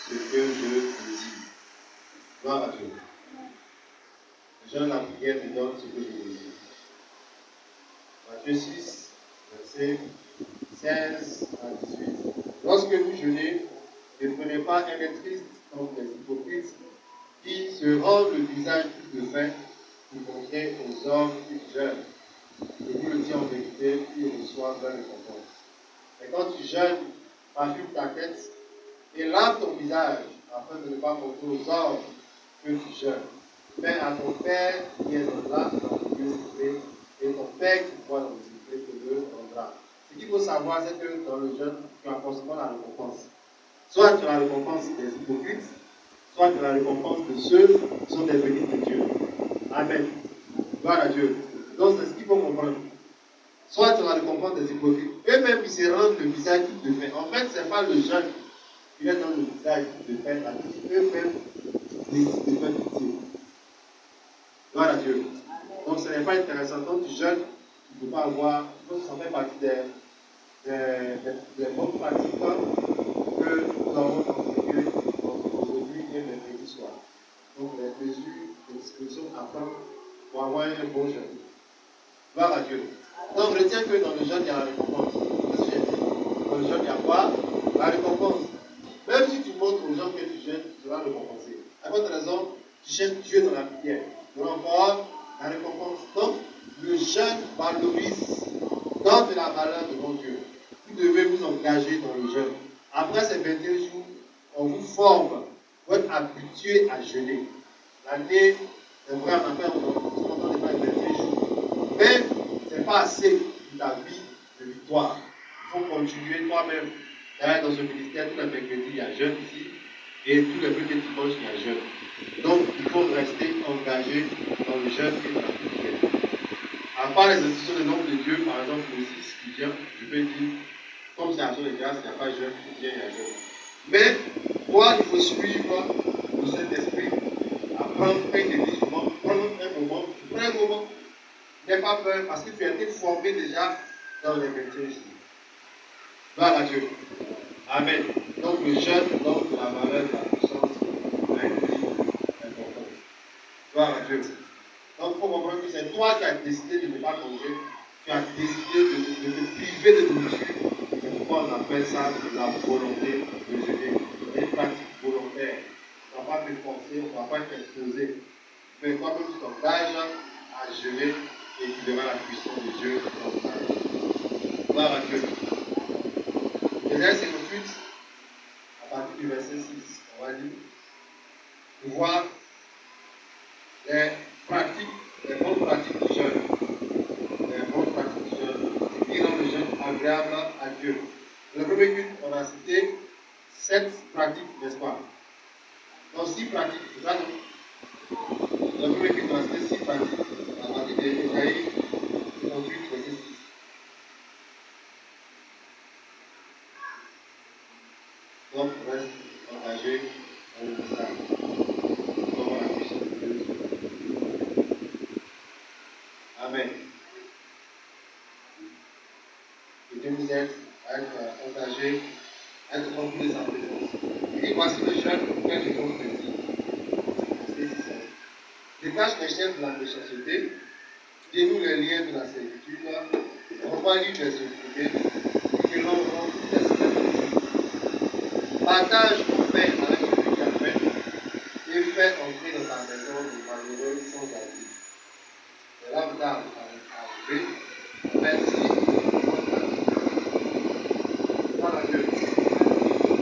ce que je désire. Gloire à Dieu. Le jeûne, la prière me donne ce que je désire. Matthieu 6, verset 16 à 18. Lorsque vous jeûnez, ne prenez pas un air triste comme les hypocrites qui se rendent le visage tout de faim pour montrer aux hommes qu'ils jeûnent. Je vous le dis en vérité, ils reçoivent leur récompense. Mais quand tu jeûnes, parfume ta tête et lave ton visage afin de ne pas montrer aux hommes que tu jeûnes. Fais à ton Père qui est là dans le lieu secret, et ton Père qui voit dans le secret te le rendra. Ce qu'il faut savoir, c'est que dans le jeûne, tu as forcément la récompense. Soit tu as la récompense des hypocrites, soit tu as la récompense de ceux qui sont des bénis de Dieu. Amen. Gloire à Dieu. Donc c'est ce qu'il faut comprendre. Soit tu as la récompense des hypocrites. Eux-mêmes, ils se rendent le visage tout de faim. En fait, ce n'est pas le jeûne qui leur donne le visage tout de faim. Eux-mêmes décident de faire pitié. Gloire à Dieu. Donc ce n'est pas intéressant. Donc tu jeûnes, tu ne peux pas avoir. Donc ça fait partie des bonnes pratiques que nous avons enseignées aujourd'hui et mercredi soir. Donc les mesures de disposition à prendre pour avoir un bon jeûne. Gloire à Dieu. Donc retiens que dans le jeûne, il y a la récompense. Qu'est-ce que j'ai dit? Dans le jeûne, il y a quoi? La récompense. Même si tu montres aux gens que tu jeûnes, tu seras récompensé. À votre raison, tu cherches Dieu dans la prière. Pour encore la récompense. Donc, le jeûne valorise, donne de la valeur devant Dieu. Vous devez vous engager dans le jeûne. Après ces 21 jours, on vous forme pour être habitué à jeûner. L'année, c'est vrai, on a fait, on n'est pas 21 jours. Mais ce n'est pas assez pour ta vie de victoire. Il faut continuer toi-même. D'ailleurs, dans ce ministère, tous les mercredis, il y a jeûne ici. Et tous les premiers dimanches, il y a jeûne. Donc, il faut rester engagé dans le jeûne et dans la prière. À part les institutions de nombre de Dieu, par exemple, le 6 qui vient, je peux dire, comme c'est action de grâce, il n'y a pas jeûne, il vient, il y a jeûne. Mais, toi, il faut suivre le Saint-Esprit, apprendre un défi souvent, prendre un moment, tu prends un moment, n'aie pas peur, parce que tu as été formé déjà dans les 21 jours. Gloire à Dieu. Amen. Donc, le jeûne donne la valeur de la puissance à une vie importante. Gloire à Dieu. Donc, il faut comprendre que c'est toi qui as décidé de ne pas manger, tu as décidé de te priver de nourriture. C'est pourquoi on appelle ça la volonté de jeûner. C'est une pratique volontaire. On ne va pas te forcer, on ne va pas t'imposer. Mais toi-même, tu t'engages à jeûner et tu verras la puissance de Dieu dans ta vie. Gloire à Dieu. Ésaïe 58, à partir du verset 6, on va lire, pour voir les pratiques, les bonnes pratiques du jeûne. Les bonnes pratiques du jeûne, qui rend le jeûne agréable à Dieu. Dans le premier culte, on a cité 7 pratiques, n'est-ce pas? Donc 6 pratiques, c'est ça, non? Dans le premier culte, on a cité 6 pratiques, à partir d'Ésaïe 58, verset 6. Donc, on reste engagé dans le message. Comment la puissance de Dieu. Amen. Que Dieu vous aide à être engagé, à être rempli de sa présence. Et voici le jeûne auquel je vous dis. C'est si simple. Détache les chaînes de la méchanceté, dénoue les liens de la servitude, renvoie libre les opprimés, et que l'on rende les esclaves. Partage ton pain avec celui qui a faim, et fais entrer dans ta maison les malheureux sans asile. Et là, vous arrivé, merci. Voilà Dieu.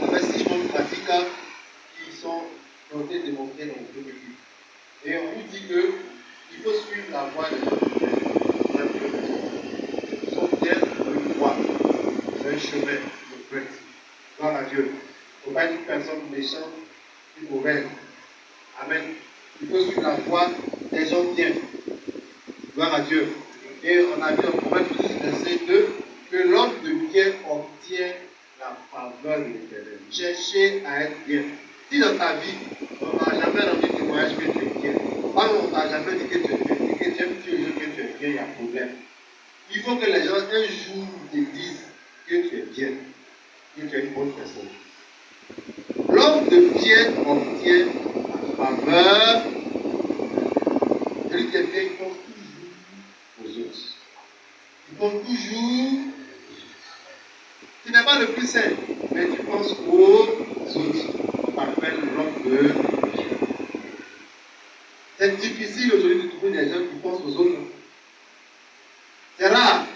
Avec 6 bonnes pratiques qui ont été démontrées dans le premier livre. Et on vous dit qu'il faut suivre la voie de notre Dieu. Ils sont bien une voie. C'est un chemin de prêtre. Gloire à Dieu. Il ne faut pas être une personne méchante, une mauvaise. Amen. Il faut suivre la voie des gens bien. Gloire à Dieu. Et on a vu dans Proverbe 10, verset 2, que l'homme de bien obtient la faveur de l'Éternel. Cherchez à être bien. Si dans ta vie, on n'a jamais rendu témoignage que tu es bien, on n'a jamais dit que tu es bien, et que Dieu te dit que tu es bien, il y a problème. Il faut que les gens un jour te disent que tu es bien, que tu es une bonne personne. L'homme de bien obtient la faveur. Celui qui est bien, il pense toujours aux autres. Il pense toujours. Tu n'es pas le plus saint, mais tu penses aux autres. On appelle l'homme de Dieu. C'est difficile aujourd'hui de trouver des gens qui pensent aux autres. C'est rare.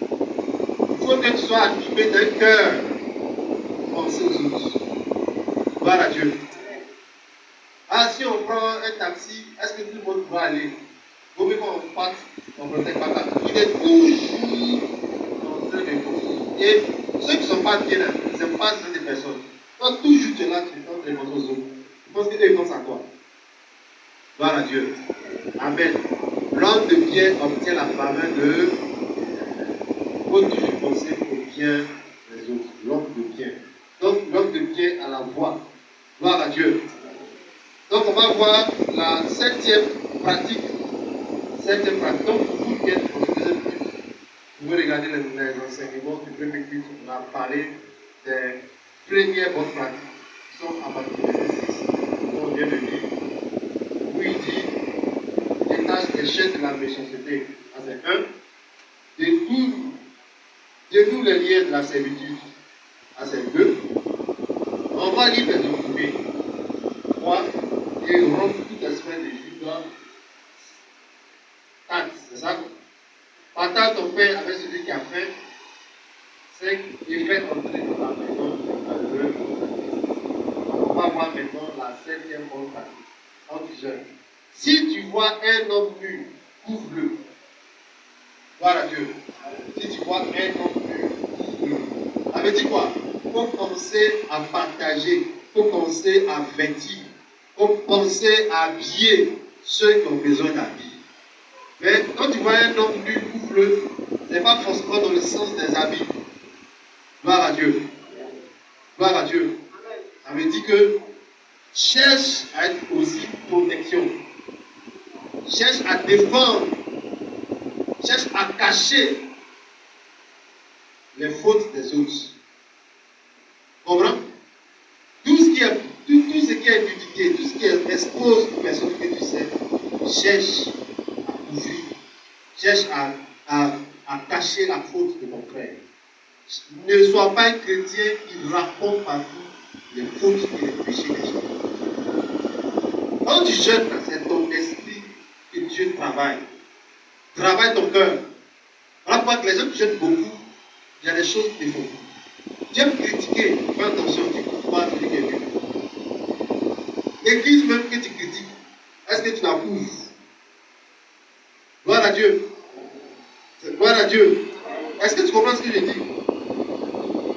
Il faut que tu sois animé d'un cœur pour penser aux autres. Gloire à Dieu. Ah, si on prend un taxi, est-ce que tout le monde pourra aller? Vaut mieux qu'on parte, on ne protège pas. Il est toujours en train de penser. Et ceux qui ne sont pas bien, ils n'aiment pas ces personnes. Toi, toujours tu es là, tu es en train de penser aux autres. Tu penses qu'eux, ils pensent à quoi? Gloire à Dieu. Amen. L'homme de bien obtient la faveur de. Il faut toujours penser au bien des autres. L'homme de bien. Donc, l'homme de bien a la voix. Gloire à Dieu. Donc, on va voir la septième pratique. Donc, vous qui êtes au deuxième culte, vous pouvez regarder les enseignements du premier culte. On a parlé des premières bonnes pratiques qui sont à partir du verset 6. On vient de lire. Où il dit détache les chaînes de la méchanceté. Ça, c'est 1. Dénoue les liens de la servitude. Ça, c'est 2. On va lire les occupés. 3. Et rompre tout esprit de Judas. 4. C'est ça? Partage ton pain avec celui qui a faim. 5. Et fais entrer dans la maison à 2. On va voir maintenant la septième bonne pratique. Anti-jeune. Si tu vois un homme nu, couvre-le. Gloire à Dieu. Si tu vois un homme nu, couvre-le. Ça veut dire quoi? Il faut penser à partager. Il faut penser à vêtir. Il faut penser à habiller ceux qui ont besoin d'habiller. Mais quand tu vois un homme nu, couvre-le. Ce n'est pas forcément dans le sens des habits. Gloire à Dieu. Gloire à Dieu. Ça veut dire que cherche à être aussi protection. Cherche à défendre. Cherche à cacher les fautes des autres. Comprends? Tout ce qui est nudité, tout ce qui expose une personne que tu sais, cherche à couvrir. Cherche à cacher la faute de ton frère. Ne sois pas un chrétien qui raconte partout les fautes et les péchés des gens. Quand tu jeûnes, c'est ton esprit que Dieu travaille. Travaille ton cœur. Voilà pourquoi que les gens qui jeûnent beaucoup, il y a des choses qu'ils font. Tu aimes critiquer, fais attention, tu ne couvres pas celui qui est venu. L'église même que tu critiques, est-ce que tu la couvres? Gloire à Dieu. Gloire à Dieu. Est-ce que tu comprends ce que je dis?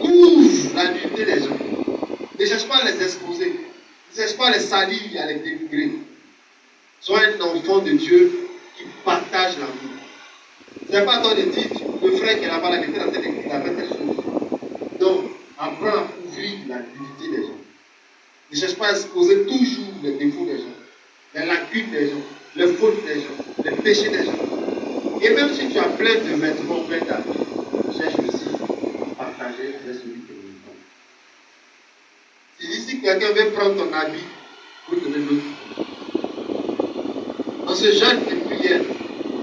Couvre la nudité des gens. Ne cherche pas à les exposer. Ne cherche pas à les salir et à les dénigrer. Sois un enfant de Dieu qui partage la vie. Ce n'est pas toi de dire, le frère qui est là-bas, il était en train d'écrire, il a fait telle chose. Donc, apprends à couvrir la nudité des gens. Ne cherche pas à exposer toujours les défauts des gens, les lacunes des gens, les fautes des gens, les péchés des gens. Et même si tu as plein de vêtements, plein d'habits, cherche aussi à partager avec celui qui est venu. Si ici quelqu'un veut prendre ton habit, pour te donner l'autre. Dans ce genre de prière,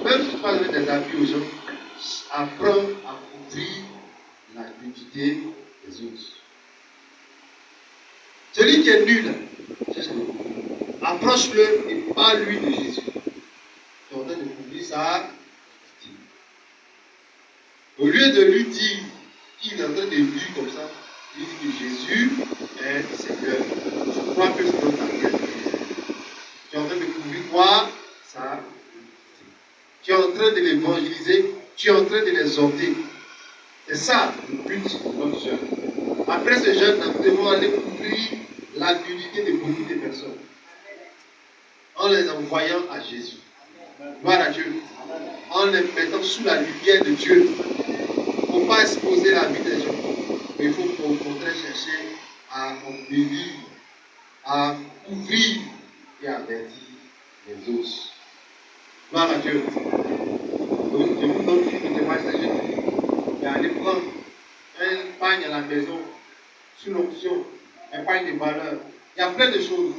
même si tu parles avec des habits aux gens, apprends à couvrir la nudité des autres. Celui qui est nul, approche-le et parle-lui de Jésus. Tu es en train de couvrir ça. Au lieu de lui dire qu'il est en train de vivre comme ça, il dit que Jésus est Seigneur. Je crois que c'est notre affaire. Tu es en train de couvrir quoi? Ça. Tu es en train de l'évangéliser, tu es en train de l'exhorter. C'est ça le but de notre jeûne. Après ce jeûne, nous devons aller couvrir la nudité de beaucoup de personnes en les envoyant à Jésus. Gloire à Dieu. En les mettant sous la lumière de Dieu. Il ne faut pas exposer la vie des gens, mais il faut au contraire chercher à embellir, à couvrir et à avertir les autres. Gloire à Dieu. Donc, je vous donne une témoignage de Jésus. Il est allé prendre un pagne à la maison, sous l'onction, un pagne de valeur, Il y a plein de choses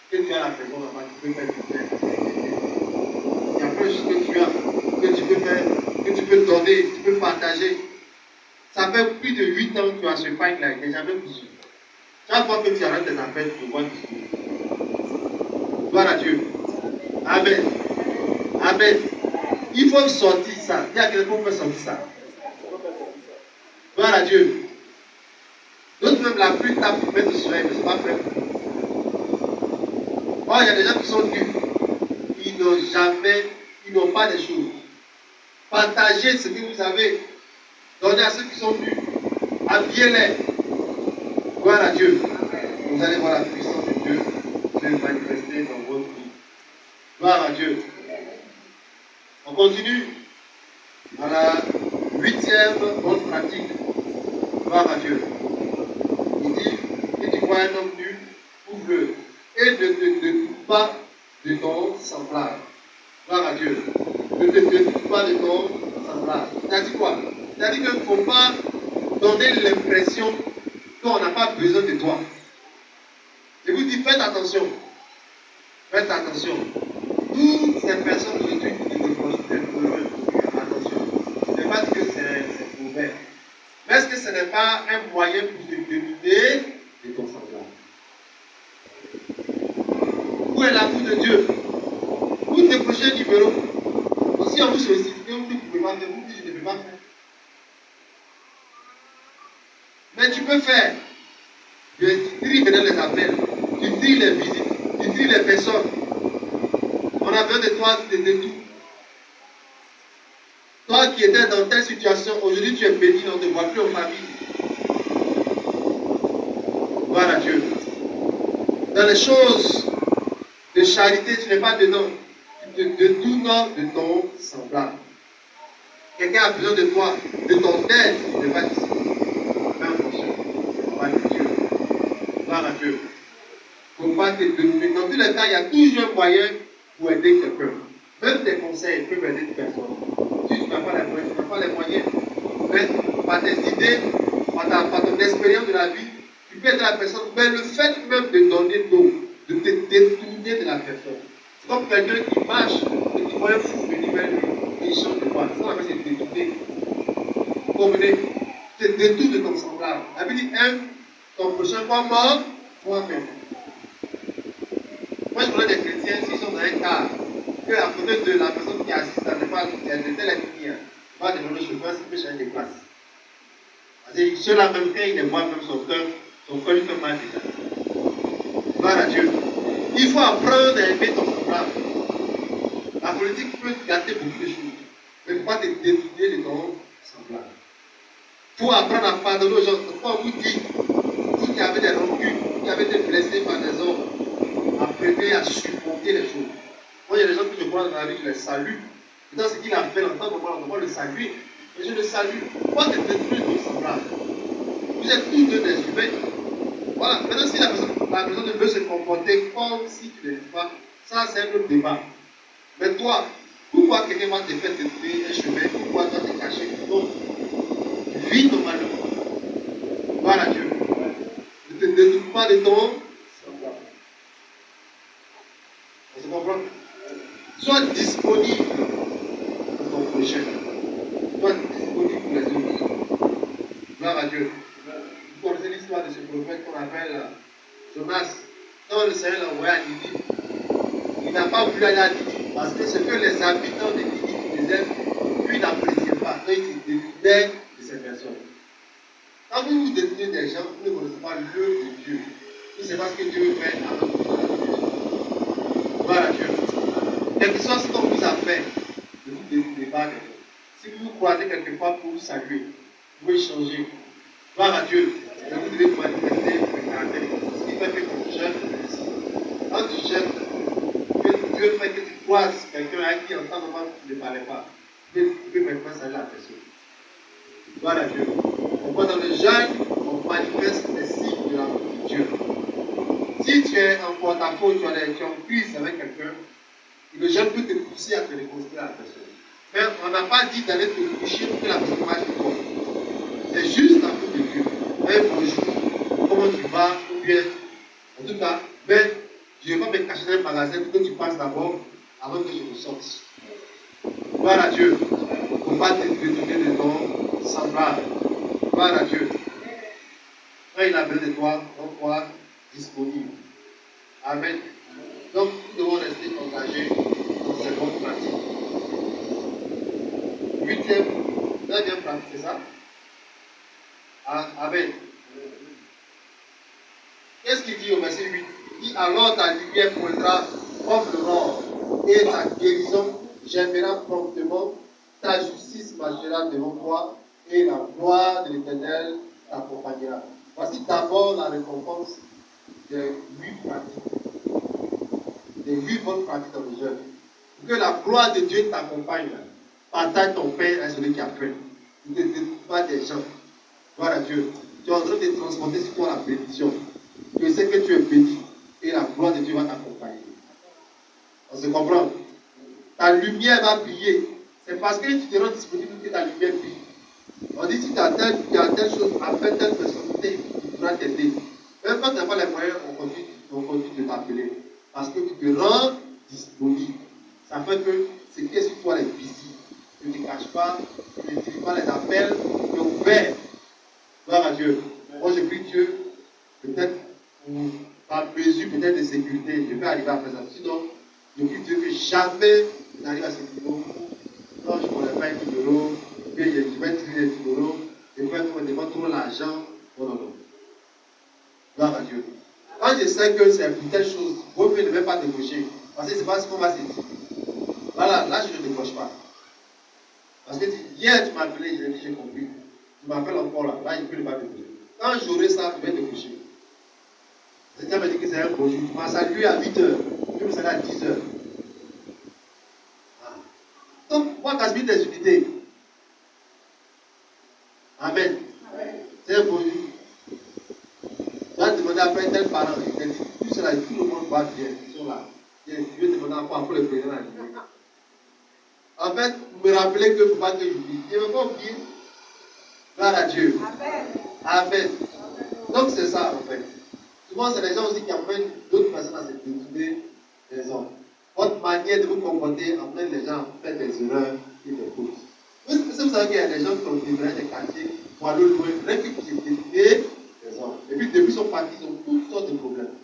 que tu as à la maison là-bas, tu peux faire. Il y a plein de choses que tu as, que tu peux faire, que tu peux donner, tu peux partager. Ça fait plus de 8 ans que tu as ce pain-là, il n'est jamais cousu. Chaque fois que tu arrêtes tes affaires, tu vois du Gloire à Dieu. Amen. Amen. Il faut sortir ça. Il y a quelqu'un qui peut sortir ça. Gloire à Dieu. D'autres même la pluie tape pour mettre le soleil, mais ce n'est pas fait. Moi, il y a des gens qui sont nus. Ils n'ont pas des choses. Partagez ce que vous avez. Donnez à ceux qui sont nus. Habillez-les. Gloire à Dieu. Vous allez voir la puissance de Dieu se manifester dans votre vie. Gloire à Dieu. On continue à la 8e bonne pratique. Gloire à Dieu. Il dit, si tu vois un homme nu, ouvre-le. Et ne te coupe pas de ton semblable. Gloire à Dieu. Ne te coupe pas de ton semblable. C'est-à-dire quoi? C'est-à-dire qu'il ne faut pas donner l'impression qu'on n'a pas besoin de toi. Je vous dis, faites attention. Faites attention. Toutes ces personnes aujourd'hui qui te considèrent attention. Je ne dis pas que c'est mauvais. Mais est-ce que ce n'est pas un moyen pour te dominer de ton semblable? Où est l'amour de Dieu? Vous décrochez un numéro. Aussi, on vous sollicite, vous ne pouvez pas faire, vous dites, je ne peux pas faire. Mais tu peux faire. Tu tries maintenant les appels, tu tries les visites, tu tries les personnes. On a besoin de toi de tout. Toi qui étais dans telle situation, aujourd'hui tu es béni, on ne te voit plus en famille. Gloire à Dieu. Dans les choses de charité, tu n'es pas dedans. Tu te détournes de ton semblable. Quelqu'un a besoin de toi, de ton aide, tu n'es pas ici. Fais attention. Gloire à Dieu. Gloire à Dieu. Il ne faut pas te détourner. Dans tous les cas, il y a toujours un moyen pour aider quelqu'un. Même tes conseils peuvent aider une personne. Si tu n'as pas les moyens, mais par tes idées, par ton expérience de la vie, tu peux aider la personne. Mais le fait même de donner l'eau, de te détourner de la personne. C'est comme quelqu'un qui marche et qui voit un fou venir vers lui et il change de voie. Ça, on appelle se détourner. Comprenez? Te détourne de ton semblable. La Bible dit, aime ton prochain pas mort, toi-même. Moi, je connais des chrétiens, s'ils sont dans un cas, que à côté de la personne qui assiste à elle était la lumière, il va demander au chauffeur s'il peut changer de place. Parce que ceux-là, même quand il les voit, même son cœur lui fait mal déjà. Gloire à Dieu. Il faut apprendre à aimer ton semblable. La politique peut gâter beaucoup de choses, mais il ne faut pas te détourner de ton semblable. Il faut apprendre à pardonner aux gens. Quand on vous dit, vous qui avez des rancunes, vous qui avez été blessés par des hommes, apprenez à supporter les choses. Moi, il y a des gens que je vois dans la vie, je les salue. Dans ce qu'il a fait en tant que moi, on doit le saluer. Et je le salue. Moi, je ne détruis ton semblable. Vous êtes tous deux des humains. Voilà. Maintenant, si la personne veut se comporter comme si tu ne l'es pas, ça, c'est un autre débat. Mais toi, pourquoi quelqu'un va te faire détruire un chemin? Pourquoi toi te cacher? Donc, vis normalement. Voilà Dieu. Ne te détourne pas de ton semblable. On se comprend? Sois disponible pour ton prochain. Sois disponible pour les autres. Gloire à Dieu. Vous connaissez l'histoire de ce prophète qu'on appelle Jonas. Quand le Seigneur l'a envoyé à Ninive, il n'a pas voulu aller à Ninive parce que ce que les habitants de Ninive disaient, lui n'appréciait pas. Donc il se détournait de ces personnes. Quand vous vous détournez des gens, vous ne connaissez pas l'œuvre de Dieu. Vous ne savez pas ce que Dieu veut faire à votre vie. Gloire à Dieu. Quel que soit ce qu'on vous a fait, ne vous détournez pas des gens. Si vous vous croisez quelque part pour vous saluer, vous pouvez changer. Gloire à Dieu. Et vous devez manifester le caractère. Ce qui fait que ton jeûne réussit. Quand tu jeûnes, que Dieu fait que tu croises quelqu'un à qui en temps normal tu ne parlais pas. Tu peux maintenant saluer la personne. Gloire à Dieu. On voit dans le jeûne, on manifeste les signes de l'amour de Dieu. Si tu es en porte-à-faux, tu es en crise avec quelqu'un, le jeûne peut te pousser à te réconcilier à la personne. Mais on n'a pas dit d'aller te coucher pour que la personne marche de toi. C'est juste l'amour de Dieu. Un bonjour, comment tu vas, ou bien En tout cas, mais je ne vais pas me cacher dans un magasin pour que tu passes d'abord avant que je ne sorte. Gloire à Dieu. Il ne faut pas te détourner de ton semblable. Gloire à Dieu. Quand il a besoin de toi, on soit disponible. Amen. Donc, nous devons rester engagés dans ces bonnes pratiques. 8e, 9e pratique, c'est ça? Amen. Qu'est-ce qu'il dit au verset 8? Il dit, alors ta lumière poindra comme l'aurore et ta guérison germera promptement, ta justice marchera devant toi et la gloire de l'Éternel t'accompagnera. Voici d'abord la récompense des 8 pratiques, des 8 bonnes pratiques dans le jeûne. Que la gloire de Dieu t'accompagne. Partage ton pain à celui qui a faim. Ne te détourne pas des gens. Gloire à Dieu. Tu es en train de transporter sur toi la bénédiction. Je sais que tu es béni et la gloire de Dieu va t'accompagner. On se comprend? Ta lumière va briller. C'est parce que tu te rends disponible que ta lumière brille. On dit si tu as telle chose à faire, telle personnalité, il pourra t'aider. Même quand tu n'as pas les moyens, on continue de t'appeler. Parce que tu te rends disponible. Ça fait que ce qui est sur toi est visible. Tu ne te caches pas, tu ne n'utilises pas les appels, tu es ouvert. Gloire à Dieu. Moi, je prie Dieu, peut-être par mesure peut-être de sécurité, je vais arriver à faire ça. Sinon, je prie Dieu que jamais je n'arrive à ce niveau. Non, je ne connais pas un numéro, que je vais tirer les numéros, je vais me demander trop l'argent. Non, non, non. Gloire à Dieu. Quand je sais que c'est pour telle chose, vos pieds ne vont pas décrocher. Parce que c'est pas ce qu'on va se dire. Voilà, là je ne décroche pas. Parce que hier tu m'as appelé, je l'ai dit, j'ai compris. Tu m'appelles encore là, là il ne peut pas décrocher. Quand j'aurai ça, je vais décrocher. Le Seigneur m'a dit que c'est un beau jour. Tu m'as salué à 8h, je me salue à 10h. Ah. Donc, moi, gaspille des unités. Amen. C'est un beau jour. Tu vas demander après tel parent, il t'a dit, tout cela, tout le monde va bien. Ils sont là. Je vais demander encore pour le président. En fait, vous me rappelez que il ne faut pas que j'oublie. Je ne veux pas oublier. Gloire à Dieu. Amen. Amen. Donc c'est ça en fait. Souvent c'est les gens aussi qui amènent d'autres personnes à se détourner des hommes. Votre manière de vous comporter amène les gens à faire des erreurs et des fautes. Vous savez qu'il y a des gens qui ont déménagé des quartiers pour aller loin, rien que pour se détourner des hommes. Et puis depuis qu'ils sont partis, ils ont toutes sortes de problèmes.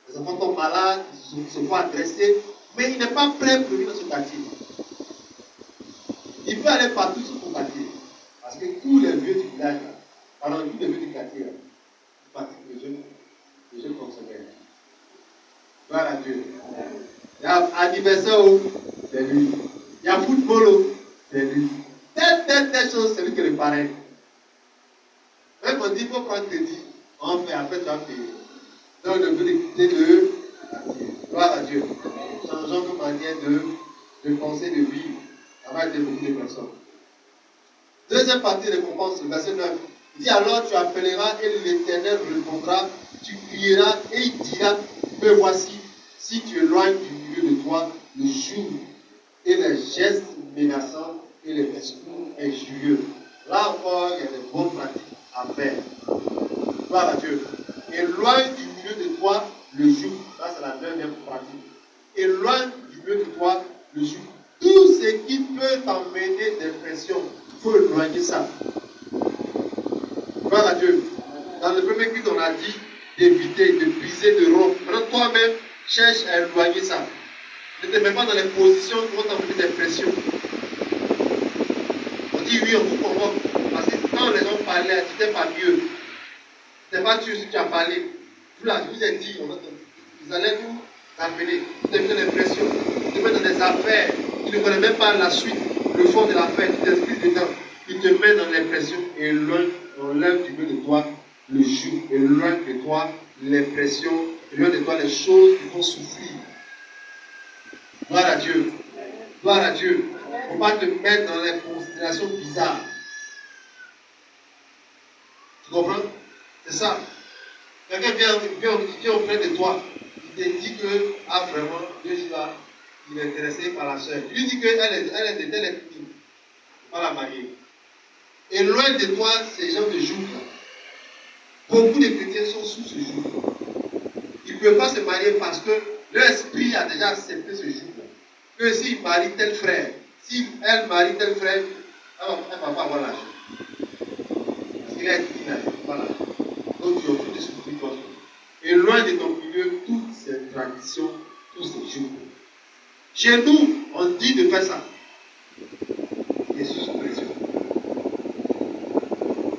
Les enfants tombent malades, ils se font agresser, mais il n'est pas prêt pour venir dans ce quartier. Il peut aller partout sur son quartier. Parce que tous les vieux du village, pardon, tous les vieux du quartier, ils pratiquent les jeunes fonctionnaires. Gloire à Dieu. Il y a anniversaire, c'est lui. Il y a football, c'est lui. Telle chose, c'est lui qui le paraît. Même on dit, il faut prendre crédit, on fait, après tu vas payer. Donc, le but d'écouter de gloire à Dieu. Changeons nos manières de penser, de vivre. Ça va aider beaucoup de personnes. Deuxième partie de récompense, le verset 9. Il dit alors tu appelleras et l'Éternel répondra, tu crieras et il dira, me voici, si tu éloignes du milieu de toi le jour et les gestes menaçants et les discours injurieux. Là encore, il y a des bonnes pratiques à faire. Gloire à Dieu. Éloigne du milieu de toi le joug. Ça, c'est la deuxième pratique. Éloigne du milieu de toi le joug. Tout ce qui peut t'emmener des pressions, il faut éloigner ça. Gloire à Dieu. Dans le premier culte, on a dit d'éviter, de briser, de rompre. Maintenant, toi-même, cherche à éloigner ça. Ne te mets pas dans les positions qui vont t'emmener des pressions. On dit oui, on vous convoque. Parce que quand les gens parlaient, tu n'étais pas mieux. Tu n'es pas sûr si tu as parlé. Je vous ai dit, ils allaient nous appeler. Tu te mets dans les pressions. Tu te mets dans des affaires. Tu ne connais même pas la suite, le fond de l'affaire. Tu t'inscris dedans. Tu te mets dans les pressions et enlève du milieu de toi le joug. Éloigne de toi les pressions. Éloigne de toi les choses qui vont souffrir. Gloire à Dieu. Gloire à Dieu. Il ne faut pas te mettre dans les considérations bizarres. Tu comprends? C'est ça. Quelqu'un vient auprès de toi. Il te dit que, ah vraiment, Dieu là, il est intéressé par la soeur. Il lui dit qu'elle est de telle ethnie. Il ne faut pas la marier. Et loin de toi, ces gens de joug. Beaucoup de chrétiens sont sous ce joug. ne peuvent pas se marier parce que leur esprit a déjà accepté ce jour-là. Que s'il marie tel frère, si elle marie tel frère, elle ne va pas avoir l'argent. Parce qu'il a été dit, voilà. Donc tu as tout esprit toi. Et loin de ton milieu, toutes ces traditions, tous ces jours. Chez nous, on dit de faire ça. Et sous pression.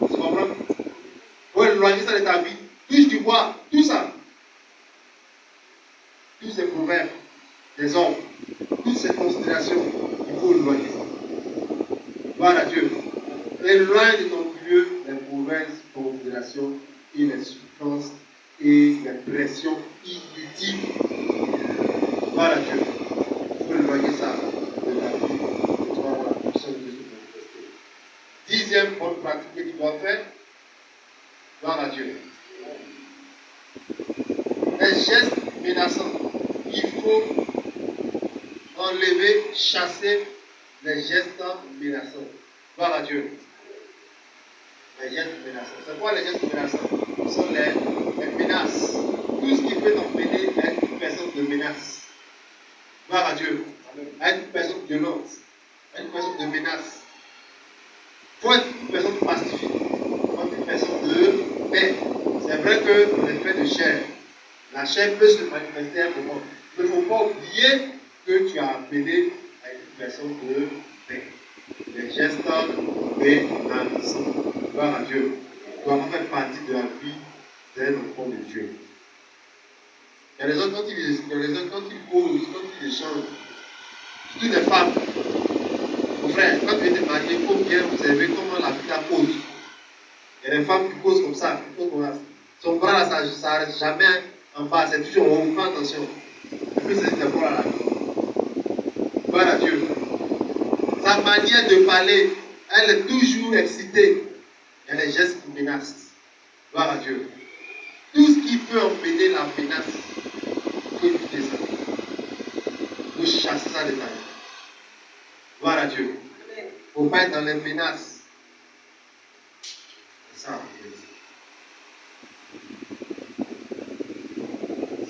Tu comprends? Pour éloigner ça de ta vie, touche du bois, tout ça. Tous ces proverbes des hommes, toutes ces considérations, il faut éloigner ça. Gloire à Dieu. Éloigne de ton milieu les mauvaises considérations et les souffrances et les pressions inutiles. Gloire à Dieu. Il faut éloigner ça de ta vie. Tu vas avoir la puissance de Dieu se manifester. 10e bonne pratique que tu dois faire. Gloire à Dieu. Les gestes menaçants. Il faut enlever, chasser les gestes menaçants. Gloire à Dieu. Les gestes menaçants. C'est quoi les gestes menaçants? Ce sont les menaces. Tout ce qui peut t'empêcher d'être une personne de menace. Gloire à Dieu. Être une personne violente. Être une personne de menace. Il faut être une personne pacifique. Il faut être une personne de paix. C'est vrai que les faits de chair, la chair peut se manifester à un moment. Il ne faut pas oublier que tu as appelé à une personne de paix. Les gestes menaçants. Gloire à Dieu. Doivent faire partie de la vie d'un enfant de Dieu. Il y a des gens, quand ils causent, quand ils échangent, surtout des femmes. Mon frère, quand tu es marié, il faut bien observer comment la fille cause. Il y a des femmes qui causent comme ça, son bras là, ça n'arrête jamais en bas, c'est toujours en haut, fais attention. Et puis c'est bras là. Gloire à Dieu. Sa manière de parler, elle est toujours excitée. Il y a des gestes qui menacent. Gloire à Dieu. Tout ce qui peut empêcher la menace, il faut éviter ça. Il faut chasser ça de ta vie. Gloire à Dieu. Il ne faut pas être dans les menaces. C'est ça.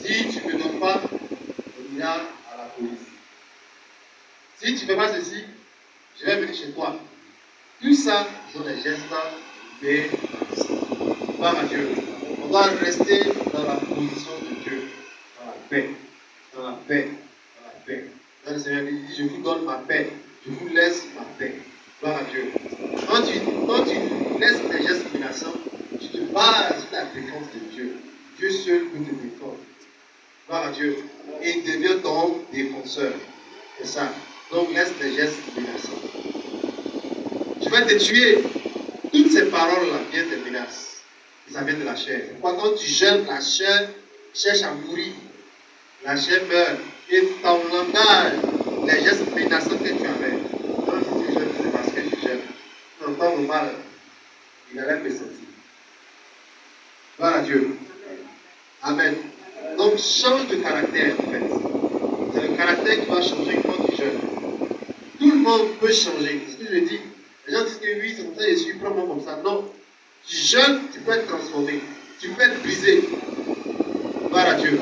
Si tu ne donnes pas, on ira à la police. Si tu ne fais pas ceci, je vais venir chez toi. Tout ça sont des gestes menaçants. Gloire à Dieu. On doit rester dans la position de Dieu, dans la paix, dans la paix, dans la paix. Dans le Seigneur dit, je vous donne ma paix, je vous laisse ma paix. Gloire à Dieu. Quand tu laisses les gestes menaçants, tu te bases sur la défense de Dieu. Dieu seul peut te défendre. Gloire à Dieu. Et il devient ton défenseur. C'est ça. Donc laisse les gestes menaçants. Je vais te tuer. Toutes ces paroles-là viennent des menaces. Ça vient de la chair. Quand tu jeûnes, la chair cherche à mourir. La chair meurt. Et ton langage, les gestes menaçants que tu avais. Quand tu jeûnes, c'est parce que tu jeûnes. En temps normal, il allait me sentir. Gloire à Dieu. Amen. Donc change de caractère en fait. C'est le caractère qui va changer quand tu jeûnes. Tout le monde peut changer. C'est ce que je dis. Les gens disent que oui, c'est comme ça, je suis vraiment comme ça. Non. Tu jeûnes, tu peux être transformé. Tu peux être brisé. Gloire à Dieu.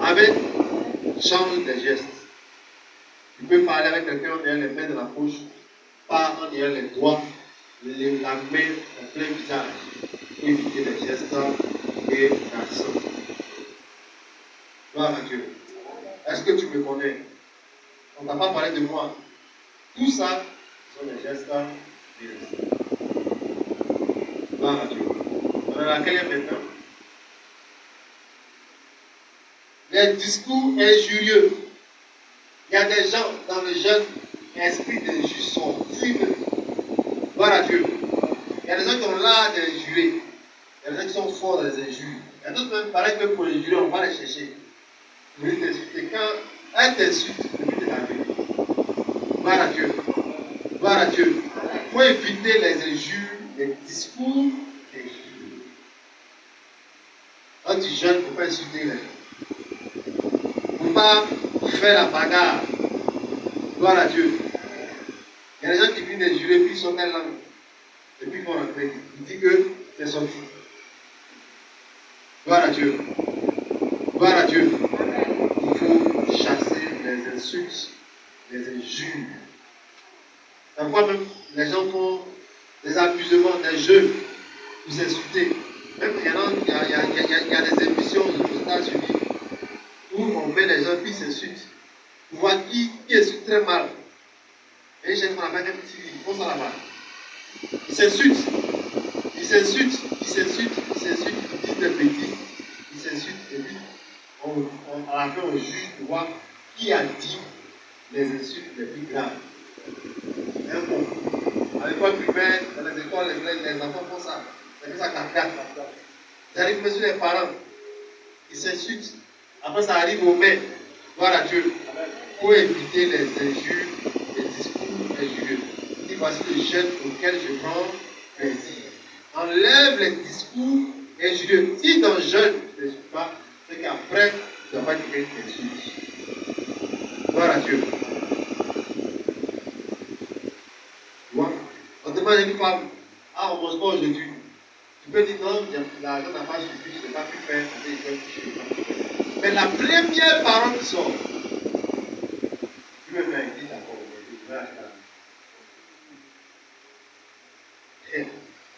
Amen. Change des gestes. Tu peux parler avec quelqu'un en ayant les mains dans la poche, pas en ayant les doigts, la main en plein visage. Éviter les gestes et l'accent. Gloire à Dieu. Est-ce que tu me connais? On ne t'a pas parlé de moi. Tout ça sont des gestes menaçants. Gloire à Dieu. On est à laquelle maintenant? Les discours injurieux. Il y a des gens dans le jeune esprit d'injure sont fumeux. Gloire à Dieu. Il y a des gens qui ont l'art d'injurer. Il y a des gens qui sont forts dans les injures. Il y a d'autres même pareil que pour les injurer, on va les chercher. Vous voulez t'insulter. Quand elle t'insulte, vous voulez te laver. Gloire à Dieu. Gloire à Dieu. Il faut éviter les injures, les discours injurieux. Quand tu jeûnes, il ne faut pas insulter les gens. Il ne faut pas faire la bagarre. Gloire à Dieu. Il y a des gens qui viennent injurer, puis ils sont dans la langue. Et puis ils vont rentrer. Ils disent que c'est sorti. Gloire à Dieu. gens font des amusements, des jeux pour s'insulter. Même il y a des émissions aux États-Unis où on met les gens qui s'insultent pour voir qui insulte très mal. Et j'ai qu'on appelle un petit, ils font ça là-bas. Ils s'insultent, ils s'insultent, ils s'insultent, ils s'insultent, ils disent des bêtises, ils s'insultent, et puis à la fin on juge pour voir qui a dit les insultes les plus graves. Un bon. À l'école primaire, dans les écoles, les enfants font ça. C'est comme ça qu'à 4. Ça arrive même sur les parents. Ils s'insultent. Après, ça arrive aux mains. Gloire à Dieu. Pour éviter les injures, les discours injurieux. Il dit voici le jeûne auquel je prends plaisir. Enlève les discours injurieux. Si dans le jeûne, tu ne suis pas, c'est qu'après, tu ne dois pas dire quelqu'un qui t'insulte. Gloire à Dieu. On demande à une femme, ah, on ne mange pas aujourd'hui. Tu peux dire non, l'argent n'a pas suffi, je n'ai pas pu faire, mais la première parole qui sort, tu veux faire, il dit d'accord, je vais acheter la vie.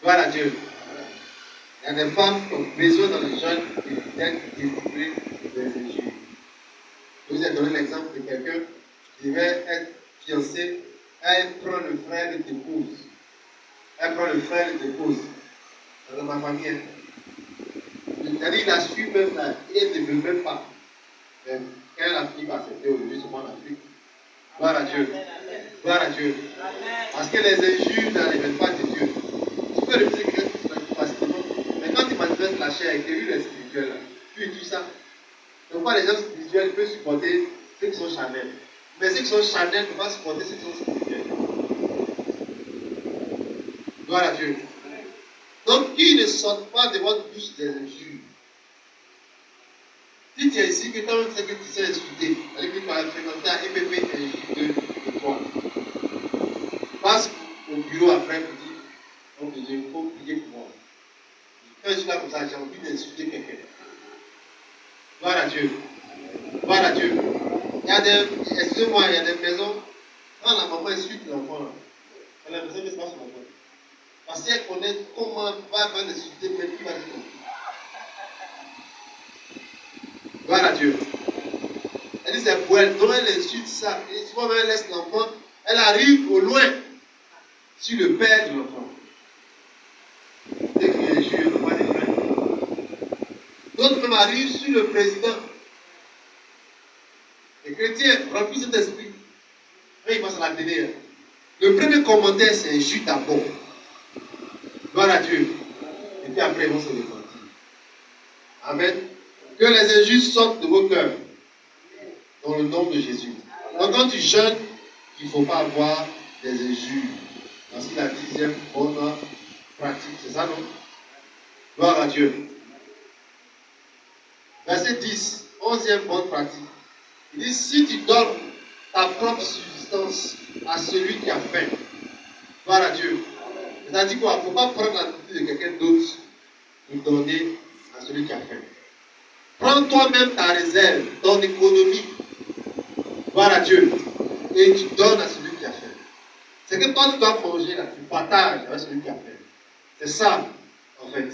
Gloire à Dieu. Il y a des femmes qui ont besoin dans le jeûne d'être délivrées des injures. Je vous ai donné l'exemple de quelqu'un qui devait être fiancé, elle prend le frère de t'épouse. Elle prend le frère de t'épouse. Dans ma famille. C'est-à-dire, il a su même là, il ne veut même pas. Mais quand elle a fini par accepter aujourd'hui, souvent en Afrique. Gloire à Dieu. Gloire à Dieu. Parce que les injures n'arrivent pas de Dieu. Tu peux refuser quelque chose facilement. Mais quand tu manifestes la chair et que lui est spirituel, tu étudies ça. Donc, pas les gens spirituels peuvent supporter ceux qui sont charnels. Mais ceux qui sont charnels ne peuvent pas supporter ceux qui sont spirituels. Gloire à Dieu. Donc, qu'ils ne sortent pas de votre bouche des injures. Si tu es ici, que quand c'est que tu sais insulter, c'est-à-dire que tu as fréquenté un EPP injurieux de toi. Passe au bureau après pour dire, donc il faut prier pour moi. Quand je suis là comme ça, j'ai envie d'insulter quelqu'un. Gloire à Dieu. Gloire à Dieu. Il y a des, excusez-moi, il y a des maisons, quand la maman insulte l'enfant, elle a l'impression que c'est pas son enfant. Parce qu'elle connaît comment va l'insulter, mais qui va dire non. Gloire à Dieu. Elle dit c'est pour elle, donc elle insulte ça. Et souvent elle laisse l'enfant, elle arrive au loin sur le père de l'enfant. Dès qu'il injure, il ne va pas les frères. D'autres même arrivent sur le président. Les chrétiens remplis cet esprit. Quand ils passent à la télé, le premier commentaire c'est injure d'abord. Gloire à Dieu. Et puis après, ils vont se repentir. Amen. Que les injures sortent de vos cœurs. Dans le nom de Jésus. Donc, quand tu jeûnes, il ne faut pas avoir des injures. Voici la 10e bonne pratique. C'est ça, non? Gloire à Dieu. Verset 10. 11e bonne pratique. Il dit si tu donnes ta propre subsistance à celui qui a faim. Gloire à Dieu. C'est-à-dire quoi? Il ne faut pas prendre la nourriture de quelqu'un d'autre pour donner à celui qui a faim. Prends toi-même ta réserve, ton économie. Gloire à Dieu. Et tu donnes à celui qui a faim. C'est que toi tu dois manger là, tu partages avec celui qui a faim. C'est ça, en fait.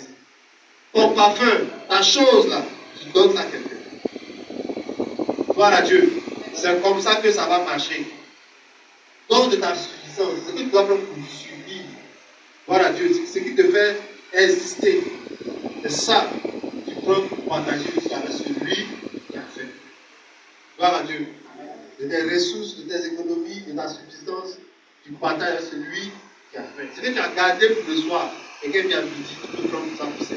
Ton parfum, ta chose là, tu donnes ça à quelqu'un. Gloire à Dieu. C'est comme ça que ça va marcher. Donne de ta suffisance. C'est ce que tu dois prendre pour survivre. Gloire à Dieu. C'est ce qui te fait exister. C'est ça. Tu prends pour partager aussi avec celui qui a faim. Gloire à Dieu. De tes ressources, de tes économies, de ta subsistance, tu partages avec celui qui a faim. Ce que tu as gardé pour le soir, et quelqu'un vient midi, tu peux prendre ça pour ça.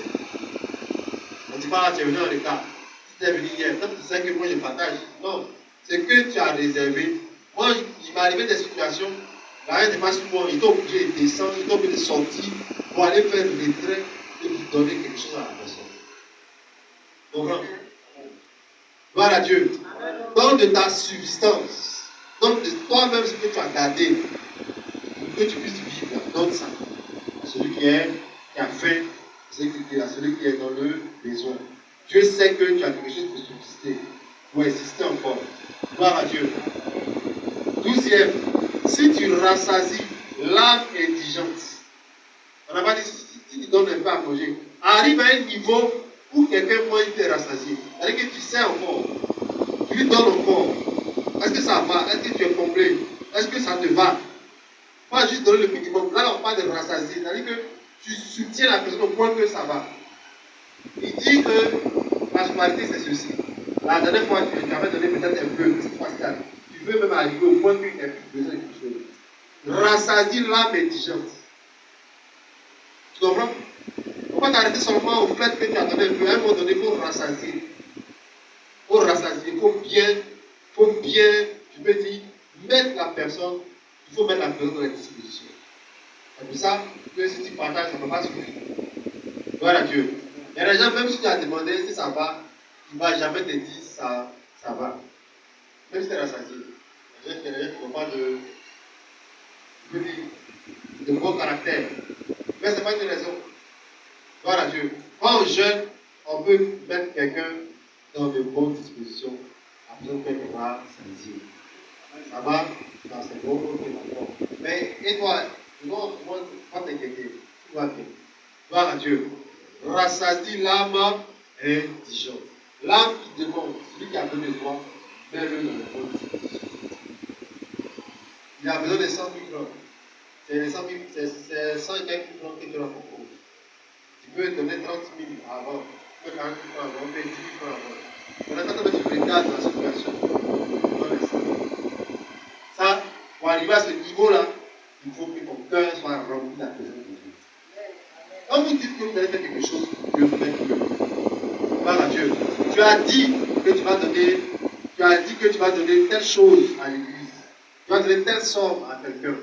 On ne dit pas, tu es venu en écart. Si tu es venu hier, tu sais que moi je partage. Non. C'est que tu as réservé. Moi, il m'est arrivé des situations, l'argent n'est pas sur moi, il est obligé de descendre, il est obligé de sortir pour aller faire le retrait et lui donner quelque chose à la personne. Comprends? Gloire à Dieu. Donne de ta subsistance. Donne de toi-même ce que tu as gardé pour que tu puisses vivre. Donne ça à celui qui a faim, à celui qui est dans le besoin. Dieu sait que tu as quelque chose pour subsister, pour exister encore. Gloire à Dieu. 12e, si tu rassasies l'âme indigente. On n'a pas dit si tu donnes un peu à manger. Arrive à un niveau où quelqu'un mange, il t'est rassasié. C'est-à-dire que tu sais encore. Tu lui donnes encore. Est-ce que ça va? Est-ce que tu es comblé? Est-ce que ça te va? Pas juste donner le minimum. Là, on parle de rassasier. C'est-à-dire que tu soutiens la personne au point que ça va. Il dit que la scolarité, c'est ceci. La dernière fois, tu avais donné peut-être un peu, c'est Pascal. Tu veux même arriver au point qu'il n'y a plus besoin de quelque chose. Rassasier l'âme indigente. Tu comprends? Il ne faut pas t'arrêter seulement au fait que tu as donné un peu. À un moment donné, il faut rassasier. Il faut rassasier. Il faut bien, je peux dire, mettre la personne, il faut mettre la personne dans la disposition. C'est pour ça que si tu partages, ça ne va pas suffire. Voilà Dieu. Il y a des gens, même si tu as demandé si ça va, il ne va jamais te dire ça va. Même si tu es rassasié. Il y a des gens qui n'ont pas de bon caractère. Mais ce n'est pas une raison. Voilà Dieu. Quand on jeûne, on peut mettre quelqu'un dans de bonnes dispositions. Après, on peut être rassasié. Ça va? Non, c'est bon, ok, d'accord. Mais, et toi, non, pas t'inquiéter. Tout va bien. Gloire à Dieu. Rassasie l'âme indigente. L'âme qui demande, celui qui a besoin, mets-le dans le bon disposition. Il a besoin de 100 000 francs. C'est 100 et quelques francs que tu as pour. Tu peux donner 30 000 avant, tu peux 40 000 francs avant, tu peux 10 000 francs avant. Maintenant, quand tu regardes la situation, ça, pour arriver à ce niveau-là, il faut que ton cœur soit rempli de la présence de Dieu. Quand vous dites que vous allez faire quelque chose, Dieu fait que. Gloire à Dieu. Tu as dit que tu vas donner telle chose à l'église. Tu vas donner telle somme à quelqu'un.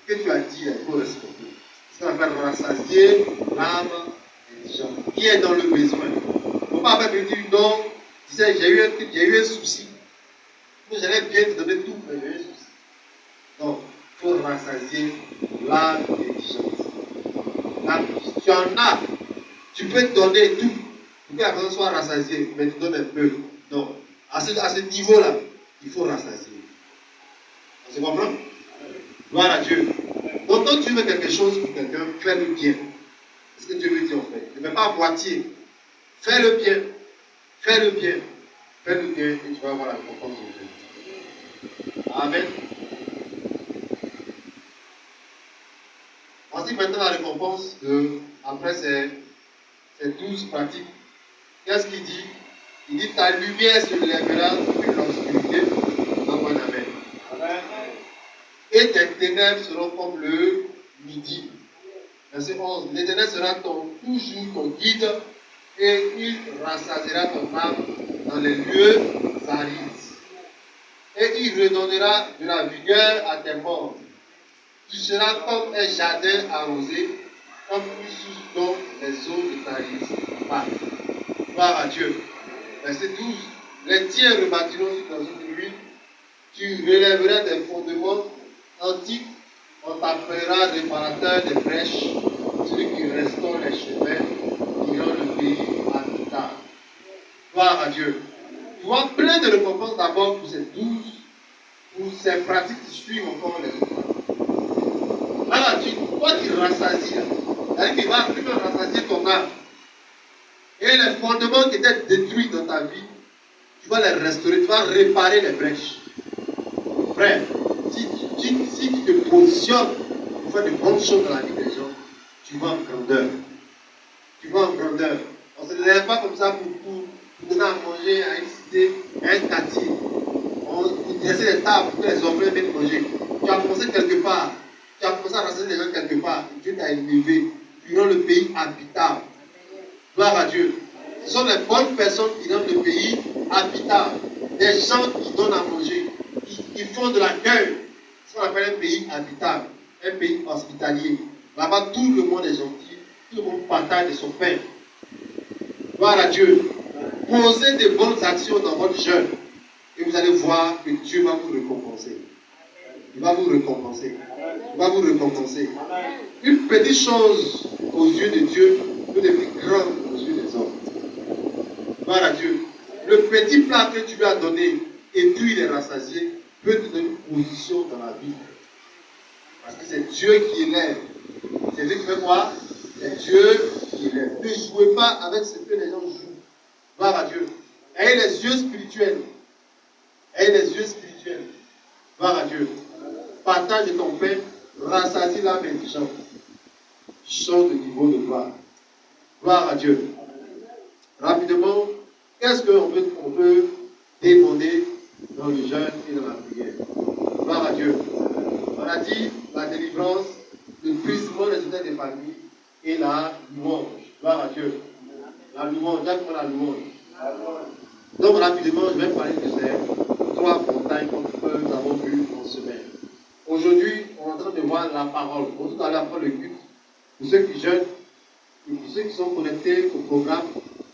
Ce que tu as dit, il faut respecter. Ça va faire rassasier l'âme indigente qui est dans le besoin. Il ne faut pas me dire non, tu sais, j'ai eu un souci. J'allais bien te donner tout, mais j'ai eu un souci. Donc, il faut rassasier l'âme indigente. Tu en as, tu peux donner tout pour que la personne soit rassasiée, mais tu donnes un peu. Non. À ce niveau-là, il faut rassasier. Tu comprends? Gloire à Dieu. Donc, quand tu veux quelque chose pour quelqu'un, fais-le bien. C'est ce que Dieu veut dire en fait. Ne fais pas à moitié. Fais-le bien. Fais-le bien. Fais-le bien et tu vas avoir la récompense de Dieu. Amen. Voici maintenant la récompense après ces 12 pratiques. Qu'est-ce qu'il dit? Il dit ta lumière se lèvera sur l'obscurité. Donc, amen. Amen. Et tes ténèbres seront comme le midi. Verset 11. L'Éternel sera toujours ton guide et il rassasiera ton âme dans les lieux arides. Et il redonnera de la vigueur à tes membres. Tu seras comme un jardin arrosé, comme une source dont les eaux de ta rive. Gloire à Dieu. Verset 12. Les tiens rebâtiront sur une ruine. Tu relèveras des fondements antiques. On t'appellera réparateur des brèches, celui qui restaure les chemins, qui rend le pays habitable. Gloire à Dieu. Tu vois plein de récompenses d'abord pour ces 12, pour ces pratiques qui suivent encore les autres. Alors, toi qui rassasies, c'est-à-dire qu'il va rassasier ton âme. Et les fondements qui étaient détruits dans ta vie, tu vas les restaurer, tu vas réparer les brèches. Frère, si tu te positionnes pour faire de bonnes choses dans la vie des gens, tu vas en grandeur. Tu vas en grandeur. On ne se lève pas comme ça pour donner à manger à une cité, à un quartier. On dressait des tables pour que les orphelins viennent manger. Tu as commencé quelque part. Tu as commencé à rassasier les gens quelque part. Dieu t'a élevé. Tu rends le pays habitable. Gloire à Dieu. Ce sont les bonnes personnes qui rendent le pays habitable. Des gens qui donnent à manger, qui font de l'accueil. Ce qu'on appelle un pays habitable, un pays hospitalier. Là-bas, tout le monde est gentil, tout le monde partage de son pain. Gloire à Dieu. Posez de bonnes actions dans votre jeûne et vous allez voir que Dieu va vous récompenser. Il va vous récompenser. Il va vous récompenser. Une petite chose aux yeux de Dieu peut devenir grande aux yeux des hommes. Gloire à Dieu. Le petit plat que tu lui as donné et puis il est rassasié peut te donner une position dans la vie. Parce que c'est Dieu qui élève. C'est Dieu qui fait quoi? C'est Dieu qui élève. Ne jouez pas avec ce que les gens jouent. Gloire à Dieu. Ayez les yeux spirituels. Ayez les yeux spirituels. Gloire à Dieu. Partage de ton pain, rassasie l'âme indigente. Change de niveau de gloire. Gloire à Dieu. Rapidement, qu'est-ce qu'on peut demander dans le jeûne et dans la prière? Gloire à Dieu. On a dit la délivrance, le brisement des états des familles et la louange. Gloire à Dieu. La louange, j'aime la louange. Donc rapidement, je vais parler de ces trois montagnes que nous avons vues en semaine. Aujourd'hui, on est en train de voir la parole. On va tout à l'heure après le culte. Pour ceux qui jeûnent et pour ceux qui sont connectés au programme,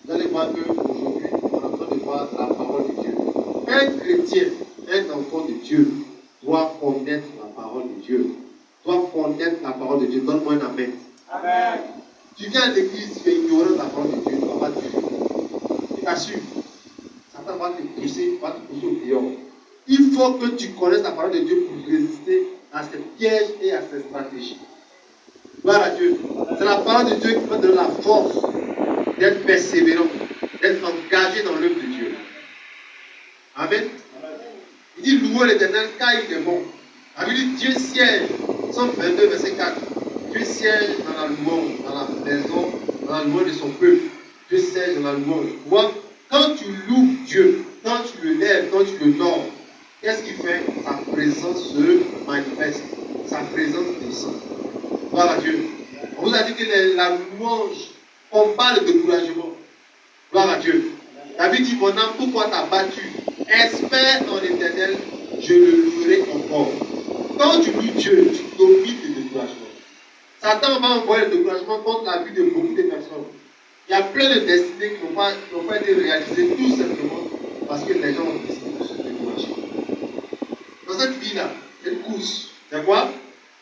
vous allez voir qu'aujourd'hui, on est en train de voir la parole de Dieu. Un chrétien, un enfant de Dieu, doit connaître la parole de Dieu. Doit connaître la parole de Dieu. Donne-moi un amen. Amen. Tu viens à l'église, tu es ignorant de la parole de Dieu, tu ne vas pas dire. Je t'assure. Satan va te pousser au dehors. Il faut que tu connaisses la parole de Dieu pour résister à ses pièges et à ses stratégies. Gloire à Dieu. C'est la parole de Dieu qui va donner la force d'être persévérant, d'être engagé dans l'œuvre de Dieu. Amen. Il dit louez l'Éternel car il est bon. La Bible dit Dieu siège. Psaume 22, verset 4. Dieu siège dans la louange, dans la maison, dans la louange de son peuple. Dieu siège dans la louange. Moi, quand tu loues Dieu, quand tu le lèves, quand tu le honores, qu'est-ce qu'il fait? Sa présence se manifeste. Sa présence descend. Gloire à Dieu. On vous a dit que la louange combat le découragement. Gloire à Dieu. David dit, mon âme, pourquoi t'as battu? Espère en l'Éternel, je le louerai encore. Quand tu loues Dieu, tu domines le découragement. Satan va envoyer le découragement contre la vie de beaucoup de personnes. Il y a plein de destinées qui n'ont pas été réalisées tout simplement parce que les gens ont décidé de se décourager. Dans cette vie-là, c'est une course. C'est quoi?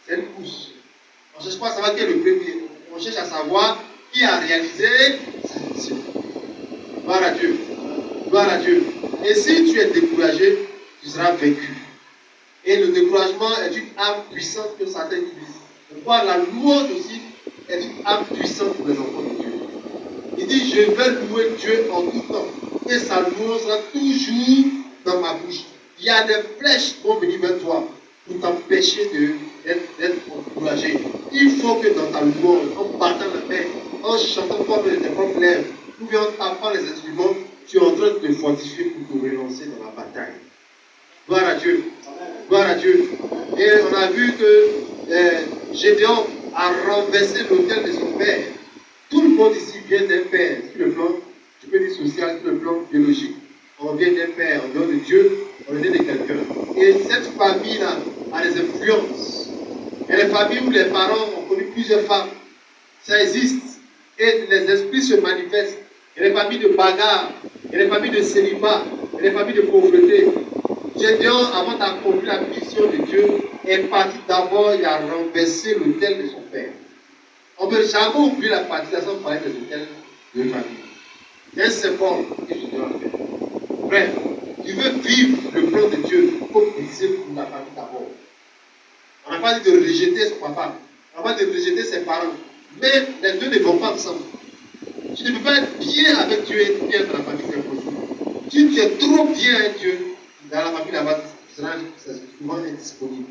C'est une course. On ne cherche pas à savoir qui est le premier. On cherche à savoir qui a réalisé sa mission. Gloire à Dieu. Gloire à Dieu. Et si tu es découragé, tu seras vaincu. Et le découragement est une arme puissante que Satan utilise. Pourquoi la louange aussi est une arme puissante pour les enfants de Dieu. Il dit, je vais louer Dieu en tout temps. Et sa louange sera toujours dans ma bouche. Il y a des flèches qui vont venir vers toi pour t'empêcher d'être encouragé. Il faut que dans ta louange, en battant la main, en chantant comme tes propres lèvres, ou bien en tapant les instruments, tu es en train de te fortifier pour te relancer dans la bataille. Gloire à Dieu. Gloire à Dieu. Et on a vu que Gédéon a renversé l'autel de son père. Tout le monde ici vient d'un père. Sur le plan, tu peux dire social, sur le plan biologique. On vient d'un père, on vient de Dieu, on vient de quelqu'un. Et cette famille-là a des influences. Et les familles où les parents ont connu plusieurs femmes, ça existe. Et les esprits se manifestent. Il y a des familles de bagarre, il y a des familles de célibat, il y a des familles de pauvreté. Gédéon, avant d'accomplir la mission de Dieu, est parti d'abord, il a renversé l'autel de son père. On ne peut jamais oublier la partie sans parler des autels de famille. C'est un symbole que Gédéon a fait. Bref, tu veux vivre le plan de Dieu, il faut briser pour la famille d'abord. On n'a pas dit de rejeter son papa, on n'a pas dit de rejeter ses parents, mais les deux ne vont pas ensemble. Tu ne peux pas être bien avec Dieu et être bien dans la famille, c'est impossible. Si tu es trop bien avec Dieu, dans la famille là-bas, tu seras souvent indisponible.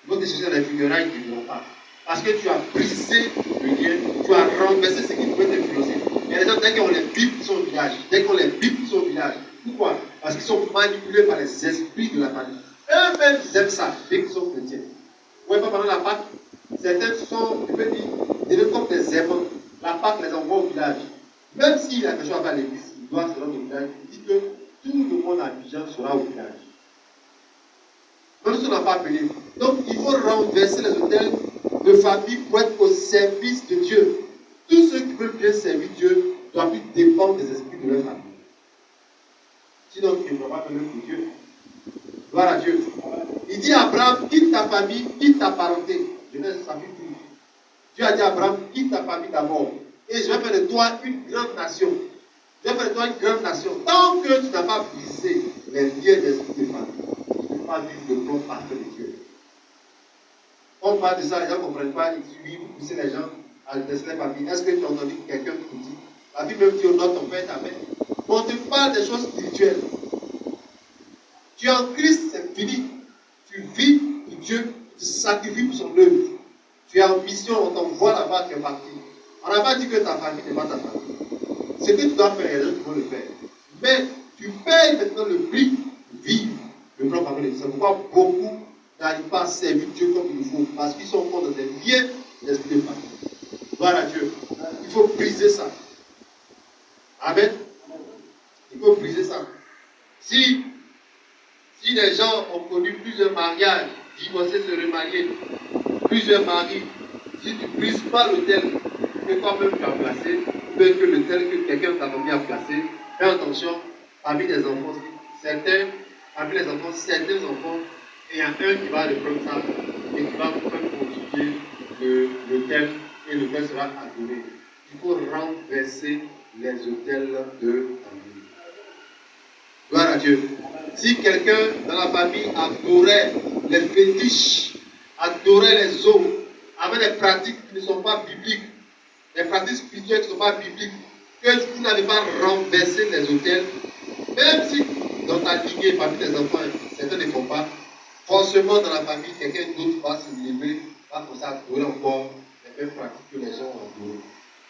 Il faut te chercher dans les funérailles qui ne vont pas. Parce que tu as brisé le lien, tu as renversé ce qui pouvait t'influencer. Il y a des gens, dès qu'on les bip, ils sont au village. Dès qu'on les bip, ils sont au village. Pourquoi? Parce qu'ils sont manipulés par les esprits de la famille. Eux-mêmes, ils aiment ça, dès qu'ils sont chrétiens. Vous ne voyez pas pendant la Pâque, certains sont, je peux dire, des comme des aimants. La Pâque les envoie au village. Même s'il a quelque chose à faire à l'église, il doit se rendre au village. Il dit que tout le monde à Abidjan sera au village. Donc, nous ne sommes pas appelés. Donc, il faut renverser les hôtels de famille pour être au service de Dieu. Tous ceux qui veulent bien servir Dieu doivent plus dépendre des esprits de leur famille. Sinon, ils ne vont pas faire l'œuvre de Dieu. Gloire à Dieu. Il dit à Abraham, quitte ta famille, quitte ta parenté. Genèse chapitre 12. Dieu a dit à Abraham, quitte ta famille d'abord. Et je vais faire de toi une grande nation. Je vais faire de toi une grande nation. Tant que tu n'as pas brisé les liens d'esprit de famille, tu ne peux pas vivre le plan parfait de Dieu. Quand on parle de ça, les gens ne comprennent pas. Ils suivent, vous poussez les gens à tester la famille. Est-ce que tu as entendu quelqu'un qui vous dit? La vie même dit honore ton père et ta mère. On te parle des choses spirituelles. Tu es en Christ, c'est fini. Tu vis pour Dieu, tu sacrifies pour son œuvre. Tu es en mission, on t'envoie là-bas, tu es parti. On n'a pas dit que ta famille n'est pas ta famille. Ce que tu dois faire, les autres vont le faire. Mais tu payes maintenant le prix de vivre le plan parmi les dieux. C'est pourquoi beaucoup n'arrivent pas à servir Dieu comme il faut, parce qu'ils sont encore dans des liens d'esprit de famille. Gloire à Dieu. Il faut briser ça. Amen. Il faut briser ça. Si les gens ont connu plusieurs mariages, divorcés, se remarier, plusieurs maris, si tu ne brises pas l'autel que toi-même tu as placé, ou que l'autel que quelqu'un de ta famille a placé, fais attention, parmi les enfants, parmi les enfants, certains enfants, il y a un qui va reprendre ça et qui va faire constituer l'autel et l'autel sera adoré. Il faut renverser les autels de famille. Gloire à Dieu. Si quelqu'un dans la famille adorait les fétiches, adorait les eaux, avec des pratiques qui ne sont pas bibliques, des pratiques spirituelles qui ne sont pas bibliques, que vous n'avez pas renversé les autels, même si dans ta lignée, parmi tes enfants, certains ne font pas, forcément dans la famille, quelqu'un d'autre va se lever, va commencer à adorer encore les mêmes pratiques que les gens ont adorées.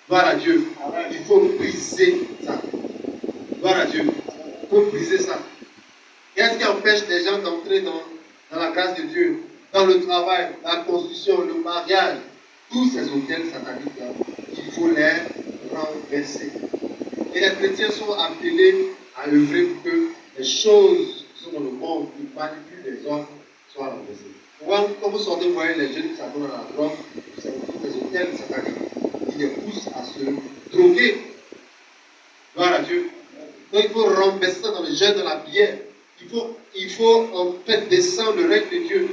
Gloire à Dieu. Il faut briser ça. Gloire à Dieu. Il faut briser ça. Qu'est-ce qui empêche les gens d'entrer dans la grâce de Dieu, dans le travail, la construction, le mariage, tous ces hôtels sataniques-là, il faut les renverser. Et les chrétiens sont appelés à œuvrer pour que les choses qui sont dans le monde, qui manipulent les hommes, soient renversées. Quand vous sortez, vous voyez les jeunes qui s'abonnent à la drogue, c'est des hôtels sataniques qui les poussent à se droguer. Gloire à Dieu. Donc il faut renverser ça dans le jeûne, dans la prière. Il faut en fait descendre le règne de Dieu.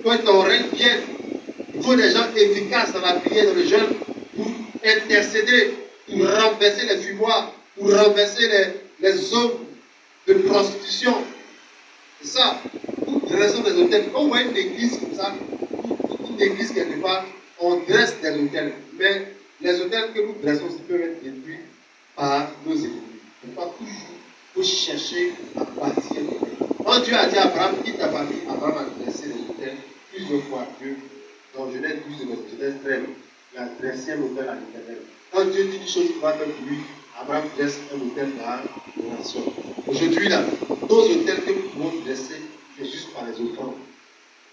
Quand ton règne vienne, il faut des gens efficaces dans la prière, dans le jeûne, pour intercéder, pour renverser les fumoirs, pour renverser les hommes de prostitution. C'est ça. Pour dresser des hôtels. Quand on voit une église comme ça, une église quelque part, on dresse des hôtels. Mais les hôtels que nous dressons aussi peuvent être détruits par nos ennemis. Il ne faut pas toujours faut chercher à bâtir. Quand Dieu a dit à Abraham, quitte ta famille, Abraham a dressé les hôtels plusieurs fois. Dieu, dans Genèse 12, Genèse 13, il a dressé un hôtel à l'Éternel. Quand Dieu dit une chose qu'il va faire pour lui, Abraham dresse un hôtel dans la nation. Aujourd'hui, là, nos hôtels que nous pouvons dresser, c'est juste par les offrandes.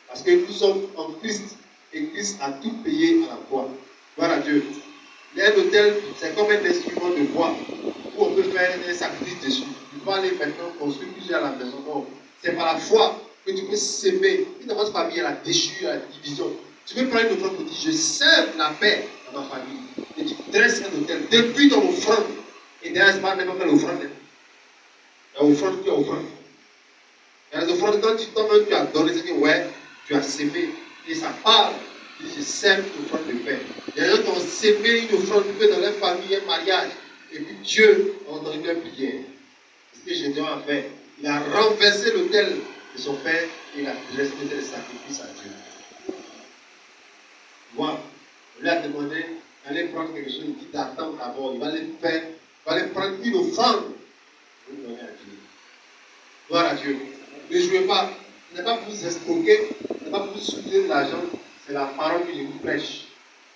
Parce que nous sommes en Christ et Christ a tout payé à la croix. Gloire à Dieu. Un hôtel, c'est comme un instrument de bois où on peut faire un sacrifice dessus. Tu peux aller maintenant construire plusieurs à la maison. Non. C'est par la foi que tu peux s'aimer. Si dans votre famille, il y a la déchirure, la division, tu peux prendre une offrande pour dire je sème la paix dans ma famille. Et tu dresses un hôtel depuis ton offrande. Et derrière, ce n'est pas n'importe quelle offrande. La offrande, tu as offrande. Il y a les offrandes, quand toi-même tu as donné, c'est que ouais, tu as sémé. Et ça parle. Je sème une offrande de paix. Il y a des gens qui ont sémé une offrande de paix dans leur famille, un mariage. Et puis Dieu a entendu leur prière. C'est ce que Gédéon a fait. Il a renversé l'autel de son père et il a dressé le sacrifice à Dieu. Moi, on lui a demandé d'aller prendre quelque chose, il dit d'attendre d'abord. Il va aller faire, il va aller prendre une offrande pour donner à Dieu. Gloire à Dieu. Ne jouez pas. Ce n'est pas pour vous escroquer, ce n'est pas pour vous soutenir de l'argent. C'est la parole que je vous prêche.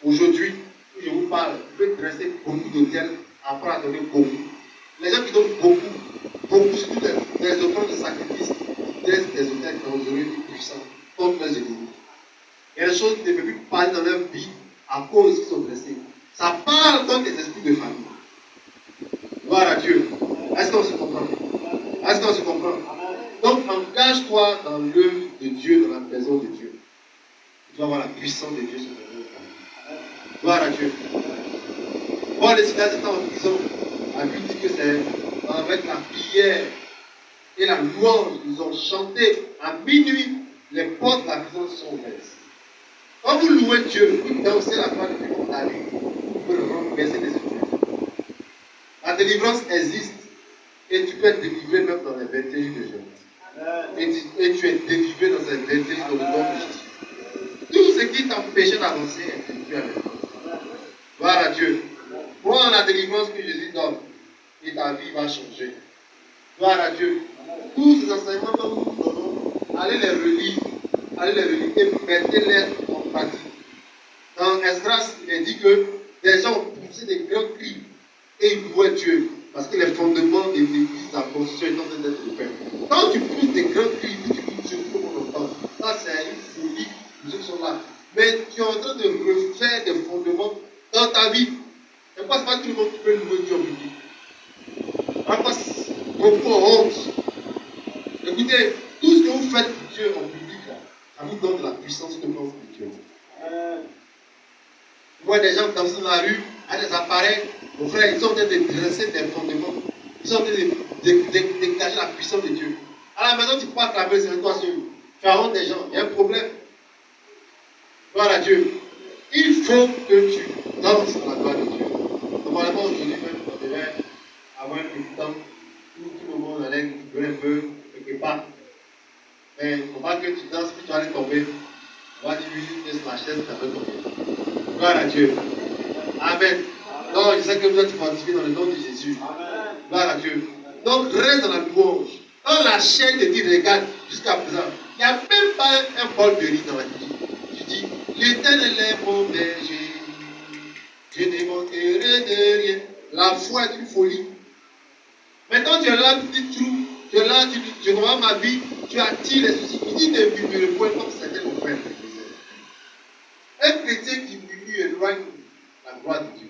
Aujourd'hui, où je vous parle, je vais dresser beaucoup d'hôtels, après à donner beaucoup. Les gens qui donnent beaucoup, surtout les offrandes de sacrifice, qui dressent des hôtels qui ont donné des puissants contre leurs ennemis. Il y a des choses qui ne peuvent plus parler dans leur vie à cause qu'ils sont dressés. Ça parle contre les esprits de famille. Gloire à Dieu. Est-ce qu'on se comprend? Est-ce qu'on se comprend? Donc, engage-toi dans l'œuvre de Dieu, dans la maison de Dieu. Tu vas voir la puissance de Dieu sur ta vie. Gloire à Dieu. Paul et Silas étaient en prison. La Bible dit que c'est avec la prière et la louange qu'ils ont chanté à minuit, les portes de la prison sont ouvertes. Quand vous louez Dieu, vous dansez la gloire de Dieu comme David, vous pouvez le renverser des études. La délivrance existe et tu peux être délivré même dans les 21 jours de jeûne. Et tu es délivré dans les 21 jours dans le nom de Jésus. Tout ce qui t'a déjà avancé et plus avec toi. Gloire à Dieu. Prends la délivrance que Jésus donne et ta vie va changer. Gloire à Dieu. Tous ces enseignements que nous vous donnons, allez les relire et mettez-les en pratique. Dans Esdras, il est dit que des gens ont poussé des grands cris et ils louaient Dieu parce que les fondements de l'église, la construction est en train d'être faite. Quand tu pousses des grands cris, tu loues Dieu, tout le monde entend. Ça, c'est une folie, les gens sont là. Mais tu es en train de refaire des fondements dans ta vie. Et pourquoi c'est pas tout le monde qui peut louer Dieu en public? Pourquoi beaucoup ont honte? Écoutez, tout ce que vous faites pour Dieu en public, là, ça vous donne de la puissance de l'homme spirituel. Vous voyez des gens danser dans la rue, avec des appareils, mon frère, ils sont en train de dresser des fondements. Ils sont en train de dégager la puissance de Dieu. À la maison, tu peux acclamer sur toi seul. Tu as honte des gens, il y a un problème. Gloire à Dieu. Il faut que tu danses dans la gloire de Dieu. Normalement, aujourd'hui même, on devait avoir un petit temps où tout le monde allait jouer un peu, quelque part. Mais il ne faut pas que tu danses, puis tu vas aller tomber. On va dire, oui, laisse la chaise, tu vas tomber. Gloire à Dieu. Amen. Donc, je sais que vous êtes fortifiés dans le nom de Jésus. Amen. Gloire à Dieu. Donc, reste dans la louange. Quand la chaîne te dit, regarde, jusqu'à présent, il n'y a même pas un bol de riz dans la vie. Tu dis, l'Éternel est mon berger. Je ne manquerai de rien. La foi est une folie. Maintenant, tu es là, tu dis tout. Tu es là, tu dis, je vois ma vie, tu attires les soucis. Il dit de murmurer point comme certains l'ont fait. Un chrétien qui murmure éloigne la gloire de Dieu.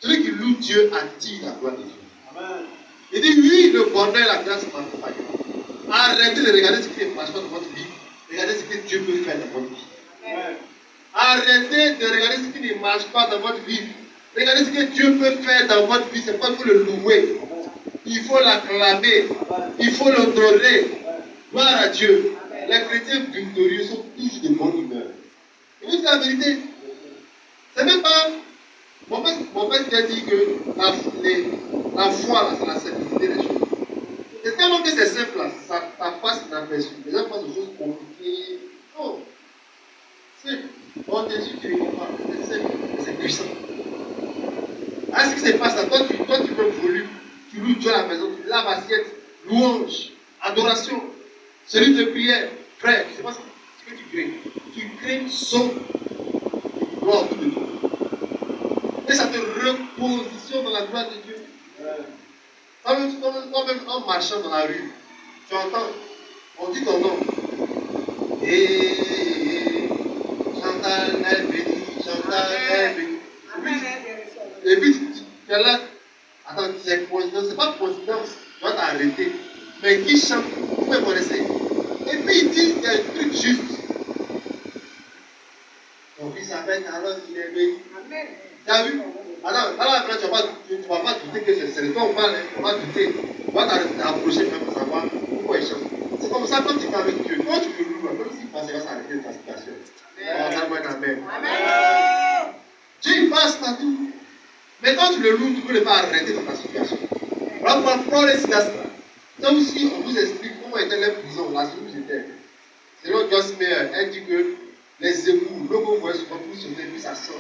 Celui qui loue Dieu attire la gloire de Dieu. Amen. Il dit oui, le bonheur et la grâce m'accompagnent. Arrêtez de regarder ce qui ne marche pas dans votre vie. Regardez ce que Dieu peut faire dans votre vie. Amen. Arrêtez de regarder ce qui ne marche pas dans votre vie. Regardez ce que Dieu peut faire dans votre vie. C'est pourquoi il faut le louer. Il faut l'acclamer. Il faut l'honorer. Gloire à Dieu. Les chrétiens victorieux sont toujours de bonne humeur. Et vous dites la vérité. C'est même pas. Mon père qui a dit que la foi, c'est la simplicité des choses. C'est tellement que c'est simple, là, ça passe inaperçu. Les gens pensent aux choses compliquées. Non. C'est bon, Jésus, tu ne comprends pas. C'est simple, c'est puissant. Ah, ce qui se passe là, toi, tu veux volume. Tu loues Dieu à la maison, tu laves assiette, louange, adoration, celui de prière. Frère, je ne sais pas ce que tu crées. Tu crées une son gloire autour de toi. Et ça te repositionne dans la gloire de Dieu. Toi-même, en marchant dans la rue, tu entends, on dit ton nom. Et Chantal est bénie, Chantal est bénie. Et puis, tu es là. Attends, c'est coïncidence, c'est pas coïncidence, tu vas t'arrêter. Mais qui chante, vous me connaissez. Et puis il dit des trucs justes. Ton fils s'appelle alors il est béni. Amen. Tu as vu? Alors, après, tu ne vas pas douter que c'est le toi, on parle, on va douter. On va t'approcher même pour savoir pourquoi il chante. C'est comme ça quand tu es avec Dieu. Quand tu le loues, même s'il passe, il va s'arrêter de ta situation. Amen. Amen. Dieu passe partout. Mais quand tu le loues, tu ne peux pas arrêter dans ta situation. Voilà pourquoi les Silas, ça aussi, on vous explique comment était la prison, là, où ils étaient. Selon Joyce Meyer, elle dit que les époux, le mot voit souvent tout se fait, puis ça sort.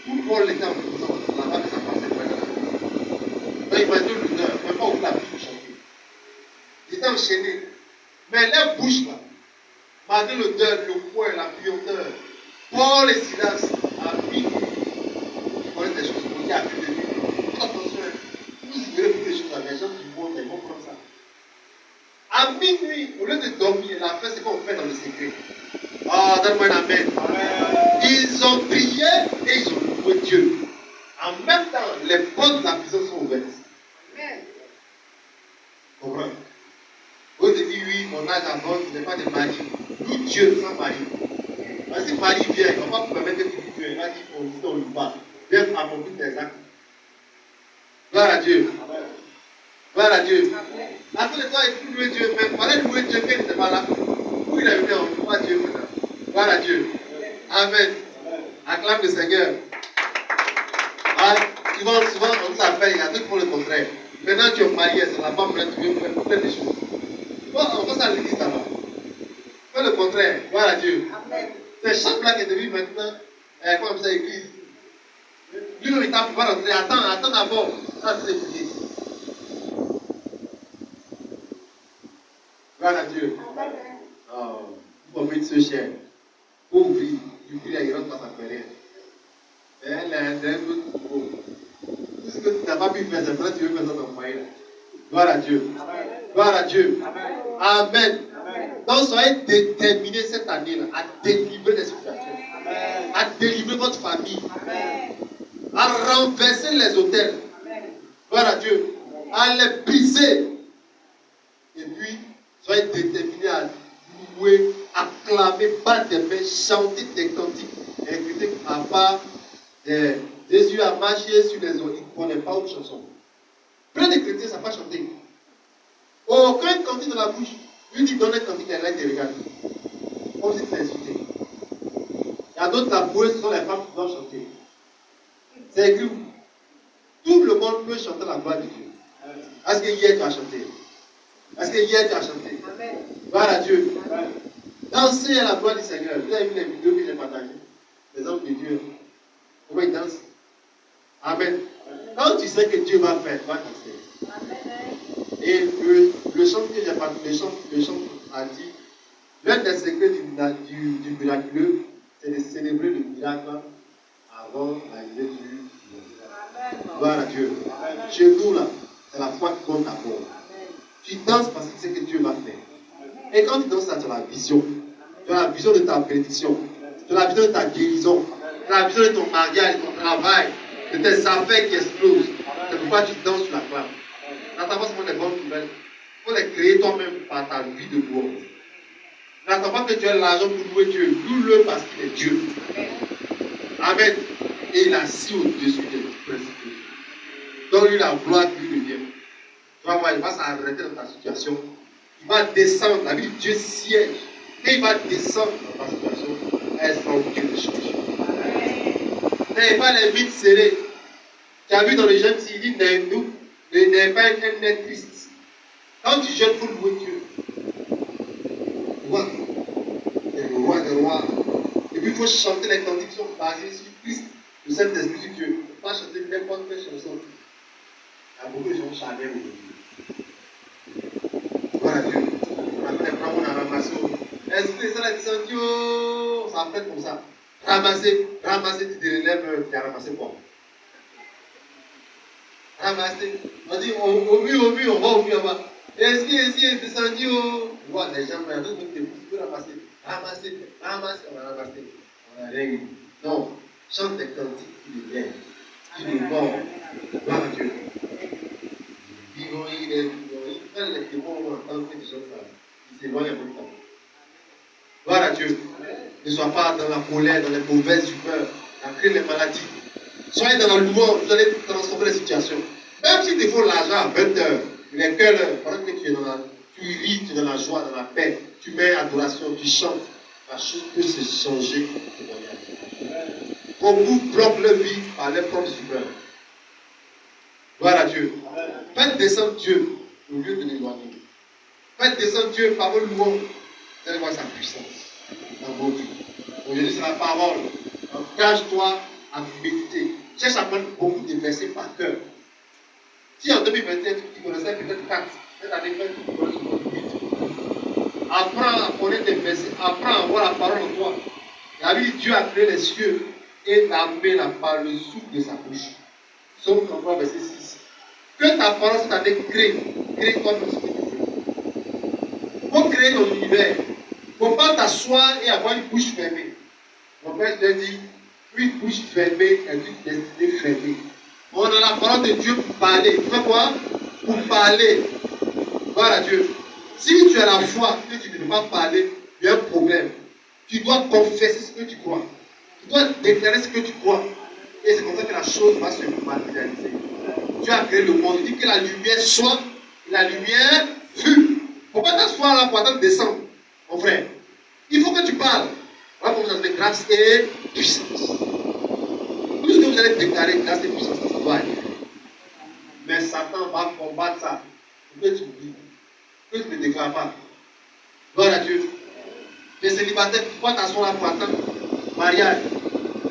Tout Paul était en prison, là-bas que ça passait pas dans la donc imaginez l'honneur, même pas ouvrir la bouche pour chanter. Ils étaient enchaînés. Mais leur bouche là, malgré l'odeur, le poing, la puanteur, Paul et Silas a mis, ils connaissent des choses, on dit à plus de lui. Attention, vous ignorez beaucoup de choses, les gens qui vont, ils vont prendre ça. À minuit, au lieu de dormir, la fête, c'est qu'on fait dans le secret. Ah, donne-moi un amen. Ils ont prié et ils ont loué Dieu. En même temps, les portes de la prison sont ouvertes. Amen. Comprends? Vous dites oui, mon âge avance, il n'est pas de mari. Loue Dieu sans mari. Parce que Marie vient, il ne va pas vous permettre que tu loues Dieu. Il va dire on ne loue pas. Viens accomplir tes actes. Gloire à Dieu. Amen. Gloire à Dieu. Après le temps, il faut louer Dieu. Mais il fallait louer Dieu quand il n'était pas là. Où il est venu, on ne loue pas Dieu maintenant. Gloire à Dieu. Amen. Acclame le Seigneur. Ah, souvent, on s'appelle, il y a d'autres qui font le contraire. Maintenant, tu es marié, c'est la femme, là, tu veux faire plein de choses. On va ça à l'église là-bas. Fais le contraire. Gloire à Dieu. Amen. C'est chaque blague est devenue maintenant Comme ça, église. Lui, il t'a fait rentrer. Attends d'abord. Ça, c'est prier. Gloire à Dieu. Oh, vous pouvez ce cher. Pour ouvrir, du coup, il rentre dans sa colère. Elle a un peu trop. Tout ce que tu n'as pas pu faire, c'est vrai, tu veux faire ça dans ton foyer. Gloire à Dieu. Gloire à Dieu. Amen. Donc, soyez déterminés cette année-là à délivrer les situations, à délivrer votre famille, à renverser les hôtels. Gloire à Dieu. À les briser. Et puis, soyez déterminés à louer, acclamer, battre des mains, chanter des cantiques. Et écouter à part Jésus a marché sur les eaux. Il ne connaît pas autre chanson. Plein de chrétiens ne savent pas chanter. Aucun cantique dans la bouche. Lui dit donne un cantique et là il te regarde. Comme si tu l'insultais. Il y a d'autres taboués, ce sont les femmes qui doivent chanter. C'est écrit où? Tout le monde peut chanter la gloire de Dieu. Est-ce que hier tu as chanté? Est-ce que hier tu as chanté? Gloire à Dieu. Danser à la gloire du Seigneur. Vous avez vu les vidéos que j'ai partagées? Les hommes de Dieu. Comment ils dansent? Amen. Quand tu sais que Dieu va faire, tu vas danser. Et le chant que j'ai partagé, le chant a dit, l'un des secrets du miraculeux, c'est de célébrer le miracle avant l'arrivée du miracle. Gloire à Dieu. Chez nous, là, c'est la foi qui compte d'abord. Tu danses parce que tu sais que Dieu va faire. Et quand tu danses, tu as la vision. Tu as la vision de ta bénédiction. Tu as la vision de ta guérison. Tu as la vision de ton mariage, de ton travail, de tes affaires qui explosent. C'est pourquoi tu danses sur la flamme. N'attends pas seulement des bonnes nouvelles. Il faut les créer toi-même par ta vie de louange. N'attends pas que tu aies l'argent pour louer Dieu. Loue-le parce qu'il est Dieu. Amen. Et il est assis au-dessus des principes. Donne-lui la gloire qui lui revient. Tu vas voir, il va s'arrêter dans ta situation. Il va descendre. La vie de Dieu siège. Et il va descendre dans ta situation. Elle sera au Dieu de changer. N'ayez pas les vides serrés. Tu as vu dans le jeune, il dit n'ayez pas un nez triste. Quand tu jeûnes, il faut louer Dieu. Roi. C'est le roi des rois. Et puis il faut chanter les cantiques qui sont basées sur Christ, le Saint-Esprit de Dieu. Il ne faut pas chanter n'importe quelle chanson. Il y a beaucoup de gens charnels aujourd'hui. Voilà Dieu. Après, on a ramassé. Est-ce que ça l'a descendu? Ça fait comme ça. Ramasser, tu te relèves, tu as ramassé quoi? Ramasser. On dit au mieux, on va au mieux là-bas. Est-ce qu'il est descendu? On voit les gens, mais d'autres qui peuvent ramasser. Ramasser, on a ramassé. On a rien eu. Non, chante des cantiques qui le viennent, qui le mord. Gloire à Dieu. Il fait les démons où on entend que des choses ça. Il s'éloigne un peu de temps. Gloire à Dieu. Ne sois pas dans la colère, dans les mauvaises humeurs, à créer les maladies. Soyez dans la louange, vous allez transformer les situations. Même s'il te faut l'argent à 20 heures, il est quelle heure? Pendant que tu es tu ris, tu es dans la joie, dans la paix, tu mets adoration, tu chantes, la chose peut se changer. Beaucoup bloquent leur vie par leurs propres humeurs. Gloire à Dieu. Faites descendre Dieu au lieu de l'éloigner. Faites descendre Dieu par vos louanges. Vous allez voir sa puissance dans vos vies. Aujourd'hui, c'est la parole. Engage-toi à méditer. Cherche à apprendre beaucoup de versets par cœur. Si en 2021, tu connaissais peut-être 4, cette année, tu connais ce apprends à connaître des versets. Apprends à avoir la parole en toi. La Bible dit Dieu a créé les cieux et l'a mis par le souffle de sa bouche. Psaume 33, verset 6. Que ta parole cette année crée toi-même ce que tu veux. Il faut créer ton univers. Il ne faut pas t'asseoir et avoir une bouche fermée. Mon père te dit, une bouche fermée est une destinée fermée. On a la parole de Dieu pour parler. Tu fais quoi? Pour parler. Gloire à Dieu. Si tu as la foi que tu ne peux pas parler, il y a un problème. Tu dois confesser ce que tu crois. Tu dois déclarer ce que tu crois. Et c'est comme ça que la chose va se matérialiser. Dieu a créé le monde. Il dit que la lumière soit, et la lumière fut. Il ne faut pas t'asseoir là pour attendre descendre, mon frère. Il faut que tu parles. Voilà comment ça se fait grâce et puissance. Tout ce que vous allez déclarer, grâce et puissance, ça doit être. Mais Satan va combattre ça. Pour que tu oublies. Que tu ne déclares pas. Gloire à Dieu. Les célibataires, pourquoi t'asseoir là pour attendre mariage?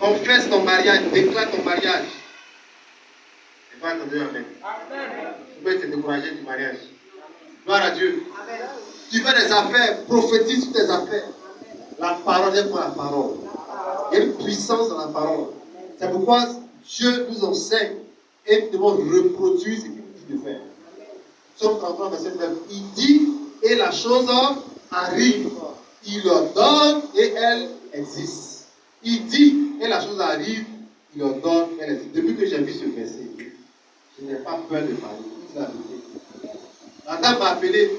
Confesse ton mariage, déclare ton mariage. Et toi, attendez, amen. Tu peux te décourager du mariage. Gloire à Dieu. Amen. Tu fais des affaires, prophétise sur tes affaires. La parole est pour la parole. Il y a une puissance dans la parole. C'est pourquoi Dieu nous enseigne et nous devons reproduire ce qu'il nous dit de faire. Psaume 33, verset 9. Il dit, et la chose arrive. Il ordonne et elle existe. Il dit, et la chose arrive, il ordonne et elle existe. Depuis que j'ai vu ce verset, je n'ai pas peur de parler. C'est la vérité. La dame m'a appelé.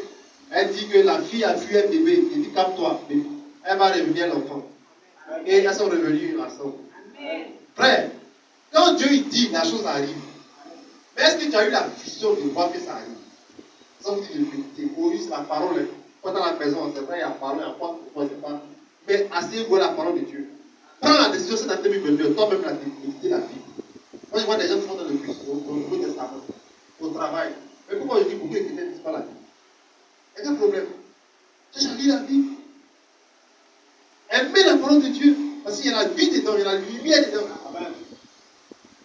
Elle dit que la fille a fui un bébé. Elle dit, calme-toi, bébé. Elle va revenir l'enfant. Et elles sont revenues ensemble. Frère, quand Dieu il dit, la chose arrive. Mais est-ce que tu as eu la vision de voir que ça arrive? Sans dire de vérité. Maurice, la parole, quand dans la maison, c'est vrai, il y a parole, il y a quoi, pourquoi c'est pas. Mais asseyez-vous la parole de Dieu. Prends la décision, c'est en 2022, toi-même la décider la vie. Moi, je vois des gens qui font dans le bus, au Nouveau Testament, au travail. Mais pourquoi je dis beaucoup et qu'ils ne disent pas la vie? Il y a un problème. J'ai lu la vie. Aimez la parole de Dieu. Parce qu'il y a la vie dedans, il y a la lumière dedans. Amen.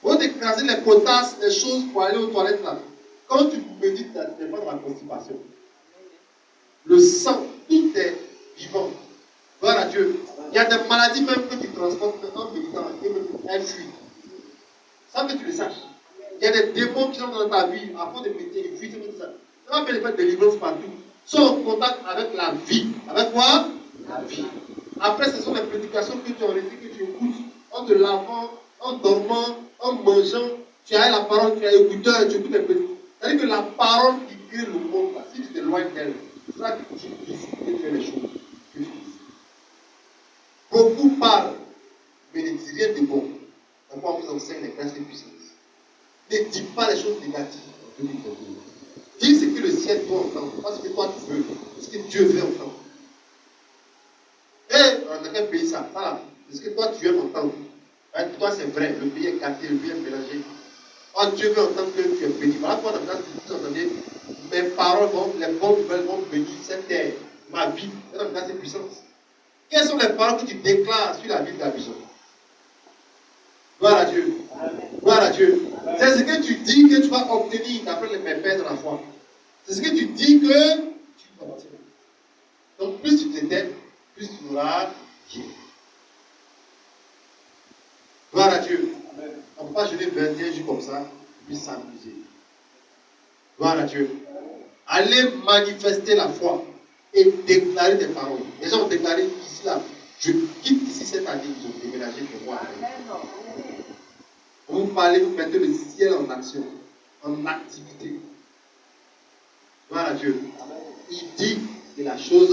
Vous d'écraser les potasses, les choses pour aller aux toilettes là. Quand tu médites, tu n'es pas dans la constipation. Le sang, tout est vivant. Gloire à Dieu. Il y a des maladies même que tu transportes en méditant et même elles fuient. Ça que tu le saches. Il y a des démons qui sont dans ta vie, à force de méditer, ils fuient, c'est comme ça. Ça va faire des délivrances partout. Sont en contact avec la vie. Avec quoi? La vie. Après, ce sont les prédications que tu as reçues, que tu écoutes, en te lavant, en dormant, en mangeant. Tu as la parole, tu as écouté, tu écoutes les prédications. C'est-à-dire que la parole qui crée le monde, là, si tu t'éloignes d'elle, c'est sera difficile de faire les choses que tu dis. Beaucoup parlent, mais ne disent rien de bon. Pourquoi on vous enseigne les grâces et puissances? Ne dis pas les choses négatives. Dis ce que le ciel doit entendre, pas ce que toi tu veux, ce que Dieu veut entendre. Et dans quel pays ça là, c'est ce que toi tu veux entendre. Pour toi c'est vrai, le pays est gâté, le pays est mélangé. Oh, Dieu veut entendre que tu es béni. Voilà pourquoi dans vous entendez, mes paroles vont, les bonnes nouvelles vont bénir cette terre, ma vie, c'est dans grâce et puissance. Quelles sont les paroles que tu déclares sur la vie de la vision? Gloire à Dieu. Gloire à Dieu. C'est ce que tu dis que tu vas obtenir d'après les pères de la foi. C'est ce que tu dis que tu vas obtenir. Donc plus tu t'étais, plus tu auras Dieu. Gloire à Dieu. On ne peut pas jeûner 21 jours comme ça, puis s'amuser. Gloire à Dieu. Allez manifester la foi et déclarer des paroles. Les gens ont déclaré ici, là, je quitte ici cette année, ils ont déménagé pour moi. Vous parlez, vous mettez le ciel en action, en activité. Gloire à Dieu. Il dit que la chose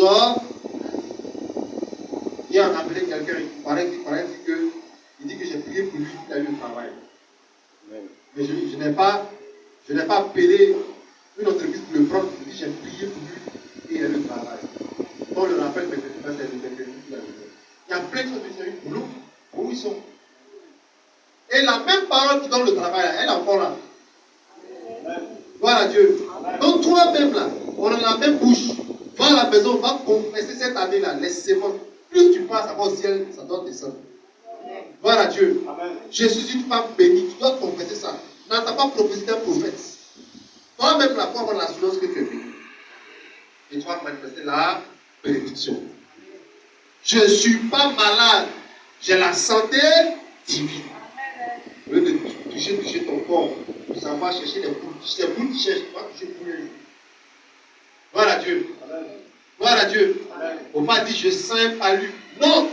hier on a appelé quelqu'un, il paraît que il dit que j'ai prié pour lui, il a eu le travail. Mais je n'ai pas appelé une entreprise pour le prendre, il dit j'ai prié pour lui et il a eu le travail. On le rappelle maintenant, c'est le qu'il a eu. Il y a plein de choses qui ont eu pour nous, où ils sont. Et la même parole qui donne le travail, elle est encore là. Gloire à Dieu. Donc toi-même là, on a la même bouche. Va à la maison, va confesser cette année-là, les semences. Plus tu passes au ciel, ça doit descendre. Gloire à Dieu. Amen. Je suis une femme bénie, tu dois confesser ça. N'entends pas prophétie d'un prophète. Toi-même là, pour avoir l'assurance que tu es béni. Et tu vas manifester la bénédiction. Je ne suis pas malade, j'ai la santé divine. Au lieu de toucher ton corps, pour savoir chercher les boules. C'est vous qui cherchez, tu vas toucher pour les jours. Gloire à Dieu. Amen. Gloire à Dieu. Amen. On va dire je sens un palu. Non,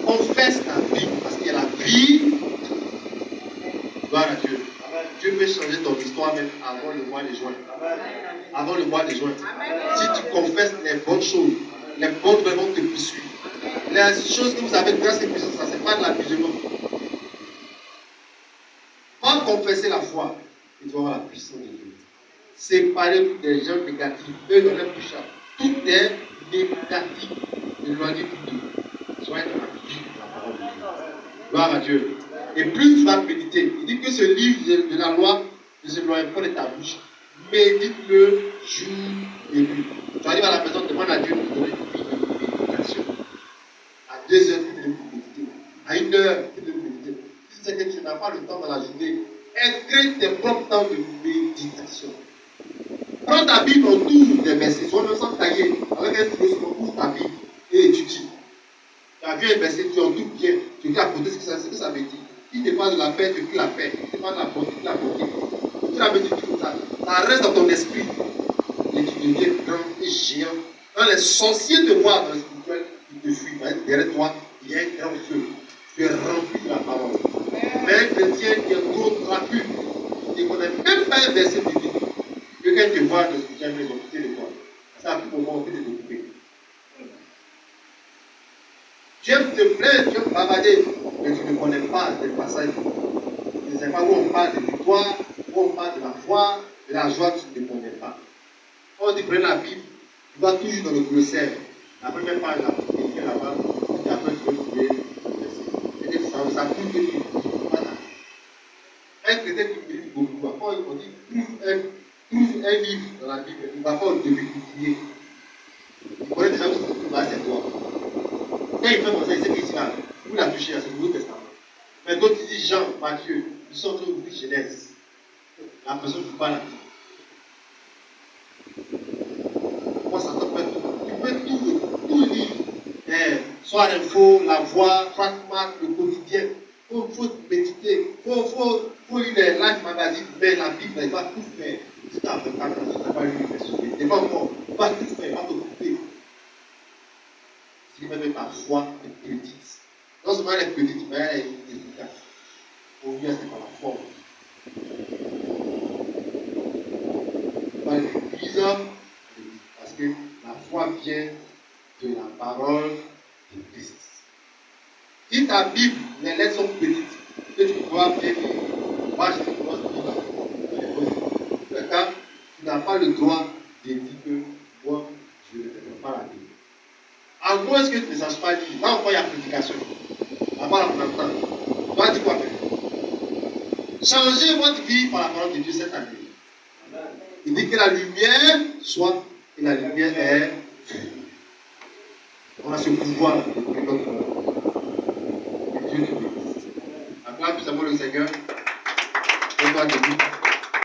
confesse la vie, parce qu'il y a la vie. Gloire à Dieu. Amen. Dieu peut changer ton histoire même avant le mois de juin. Amen. Avant le mois de juin. Amen. Si tu confesses les bonnes choses, les bonnes nouvelles vont te poursuivre. Les choses que vous avez grâce et puissance, ça c'est pas de l'abusement. Va confesser la foi et tu vas avoir la puissance de Dieu. Séparez-vous des gens négatifs. Eux dans leur bouche. Tout est négatif. Éloignez tout d'eux. Soyez dans la vie de la parole de Dieu. Gloire à Dieu. Et plus tu vas méditer, il dit que ce livre de la loi ne se loin pas de ta bouche. Médite-le jour et nuit. Tu arrives à la maison, demande à Dieu de te donner une vie de méditation. À 2 heures, tu peux méditer. À 1 heure, tu peux méditer. application. Prends ta Bible, on tourne des versets, soit même sans tailler, avec un stylo, on ouvre ta Bible et étudie. Tu as vu un verset, tu en tout bien, tu veux apporter ce que ça veut dire. Si tu parles de la paix, tu dis la paix. Si tu parles de la bonté, tu dis la bonté. Tu l'as dit comme ça. Ça reste dans ton esprit. Et tu deviens grand et géant. Quand les sorciers te voient dans le spirituel, ils te fuient. Derrière toi, il y a un grand feu. Tu es rempli de la parole. Mais un chrétien qui est trop trapu, il ne connaît même pas un verset biblique. Quelqu'un te voit dans le spirituel, mais ils ont quitté l'école. Ça a pu pouvoir te découper. Tu aimes te plaindre, tu aimes bavarder, mais tu ne connais pas des passages. Tu ne sais pas où on parle de victoire, où on parle de la foi, de la joie, tu ne connais pas. Quand tu prends la Bible, tu vas toujours dans le glossaire. La première page, là, tu écris là-bas, et après tu peux trouver le verset. Et ça prouve que tu ne pas là. Un chrétien qui médite beaucoup, quand on dit trouve un livre dans la Bible, il ne va pas au début publier. Il connaît déjà où se trouve là, c'est toi. Quand il fait comme ça, il sait qu'ici là, vous l'avez touché, c'est le Nouveau Testament. Mais d'autres disent Jean, Matthieu, ils sont en train d'ouvrir Genèse. La personne ne joue pas la vie. Moi, ça te fait tout. Tu peux tout lire. Soit l'info, la voix, Trackmark, le quotidien. Il faut méditer. Il faut lire les live magazines, mais la Bible, il va tout faire. Si tu n'as pas lu les versions, il va encore. Il va tout faire, il va t'occuper. Si même ta foi est petite. Non seulement elle est petite, mais elle est efficace. Au mieux, c'est par la forme. Dans l'Église, parce que la foi vient de la parole de Christ. Si ta Bible, les lettres sont petites, que tu pourras bien lire, moi je te commence à lire. D'accord? Tu n'as pas le droit de dire que moi, je ne fais pas la Bible. À moins que tu ne saches pas lire. Là encore, il y a prédication. Là-bas, on entend. Tu vas dire quoi faire? Changez votre vie par la parole de Dieu cette année. Il dit que la lumière soit, et la lumière est. On a ce pouvoir de notre monde. Dieu te bénisse. Acclame plus amour le Seigneur. Donne-toi de lui.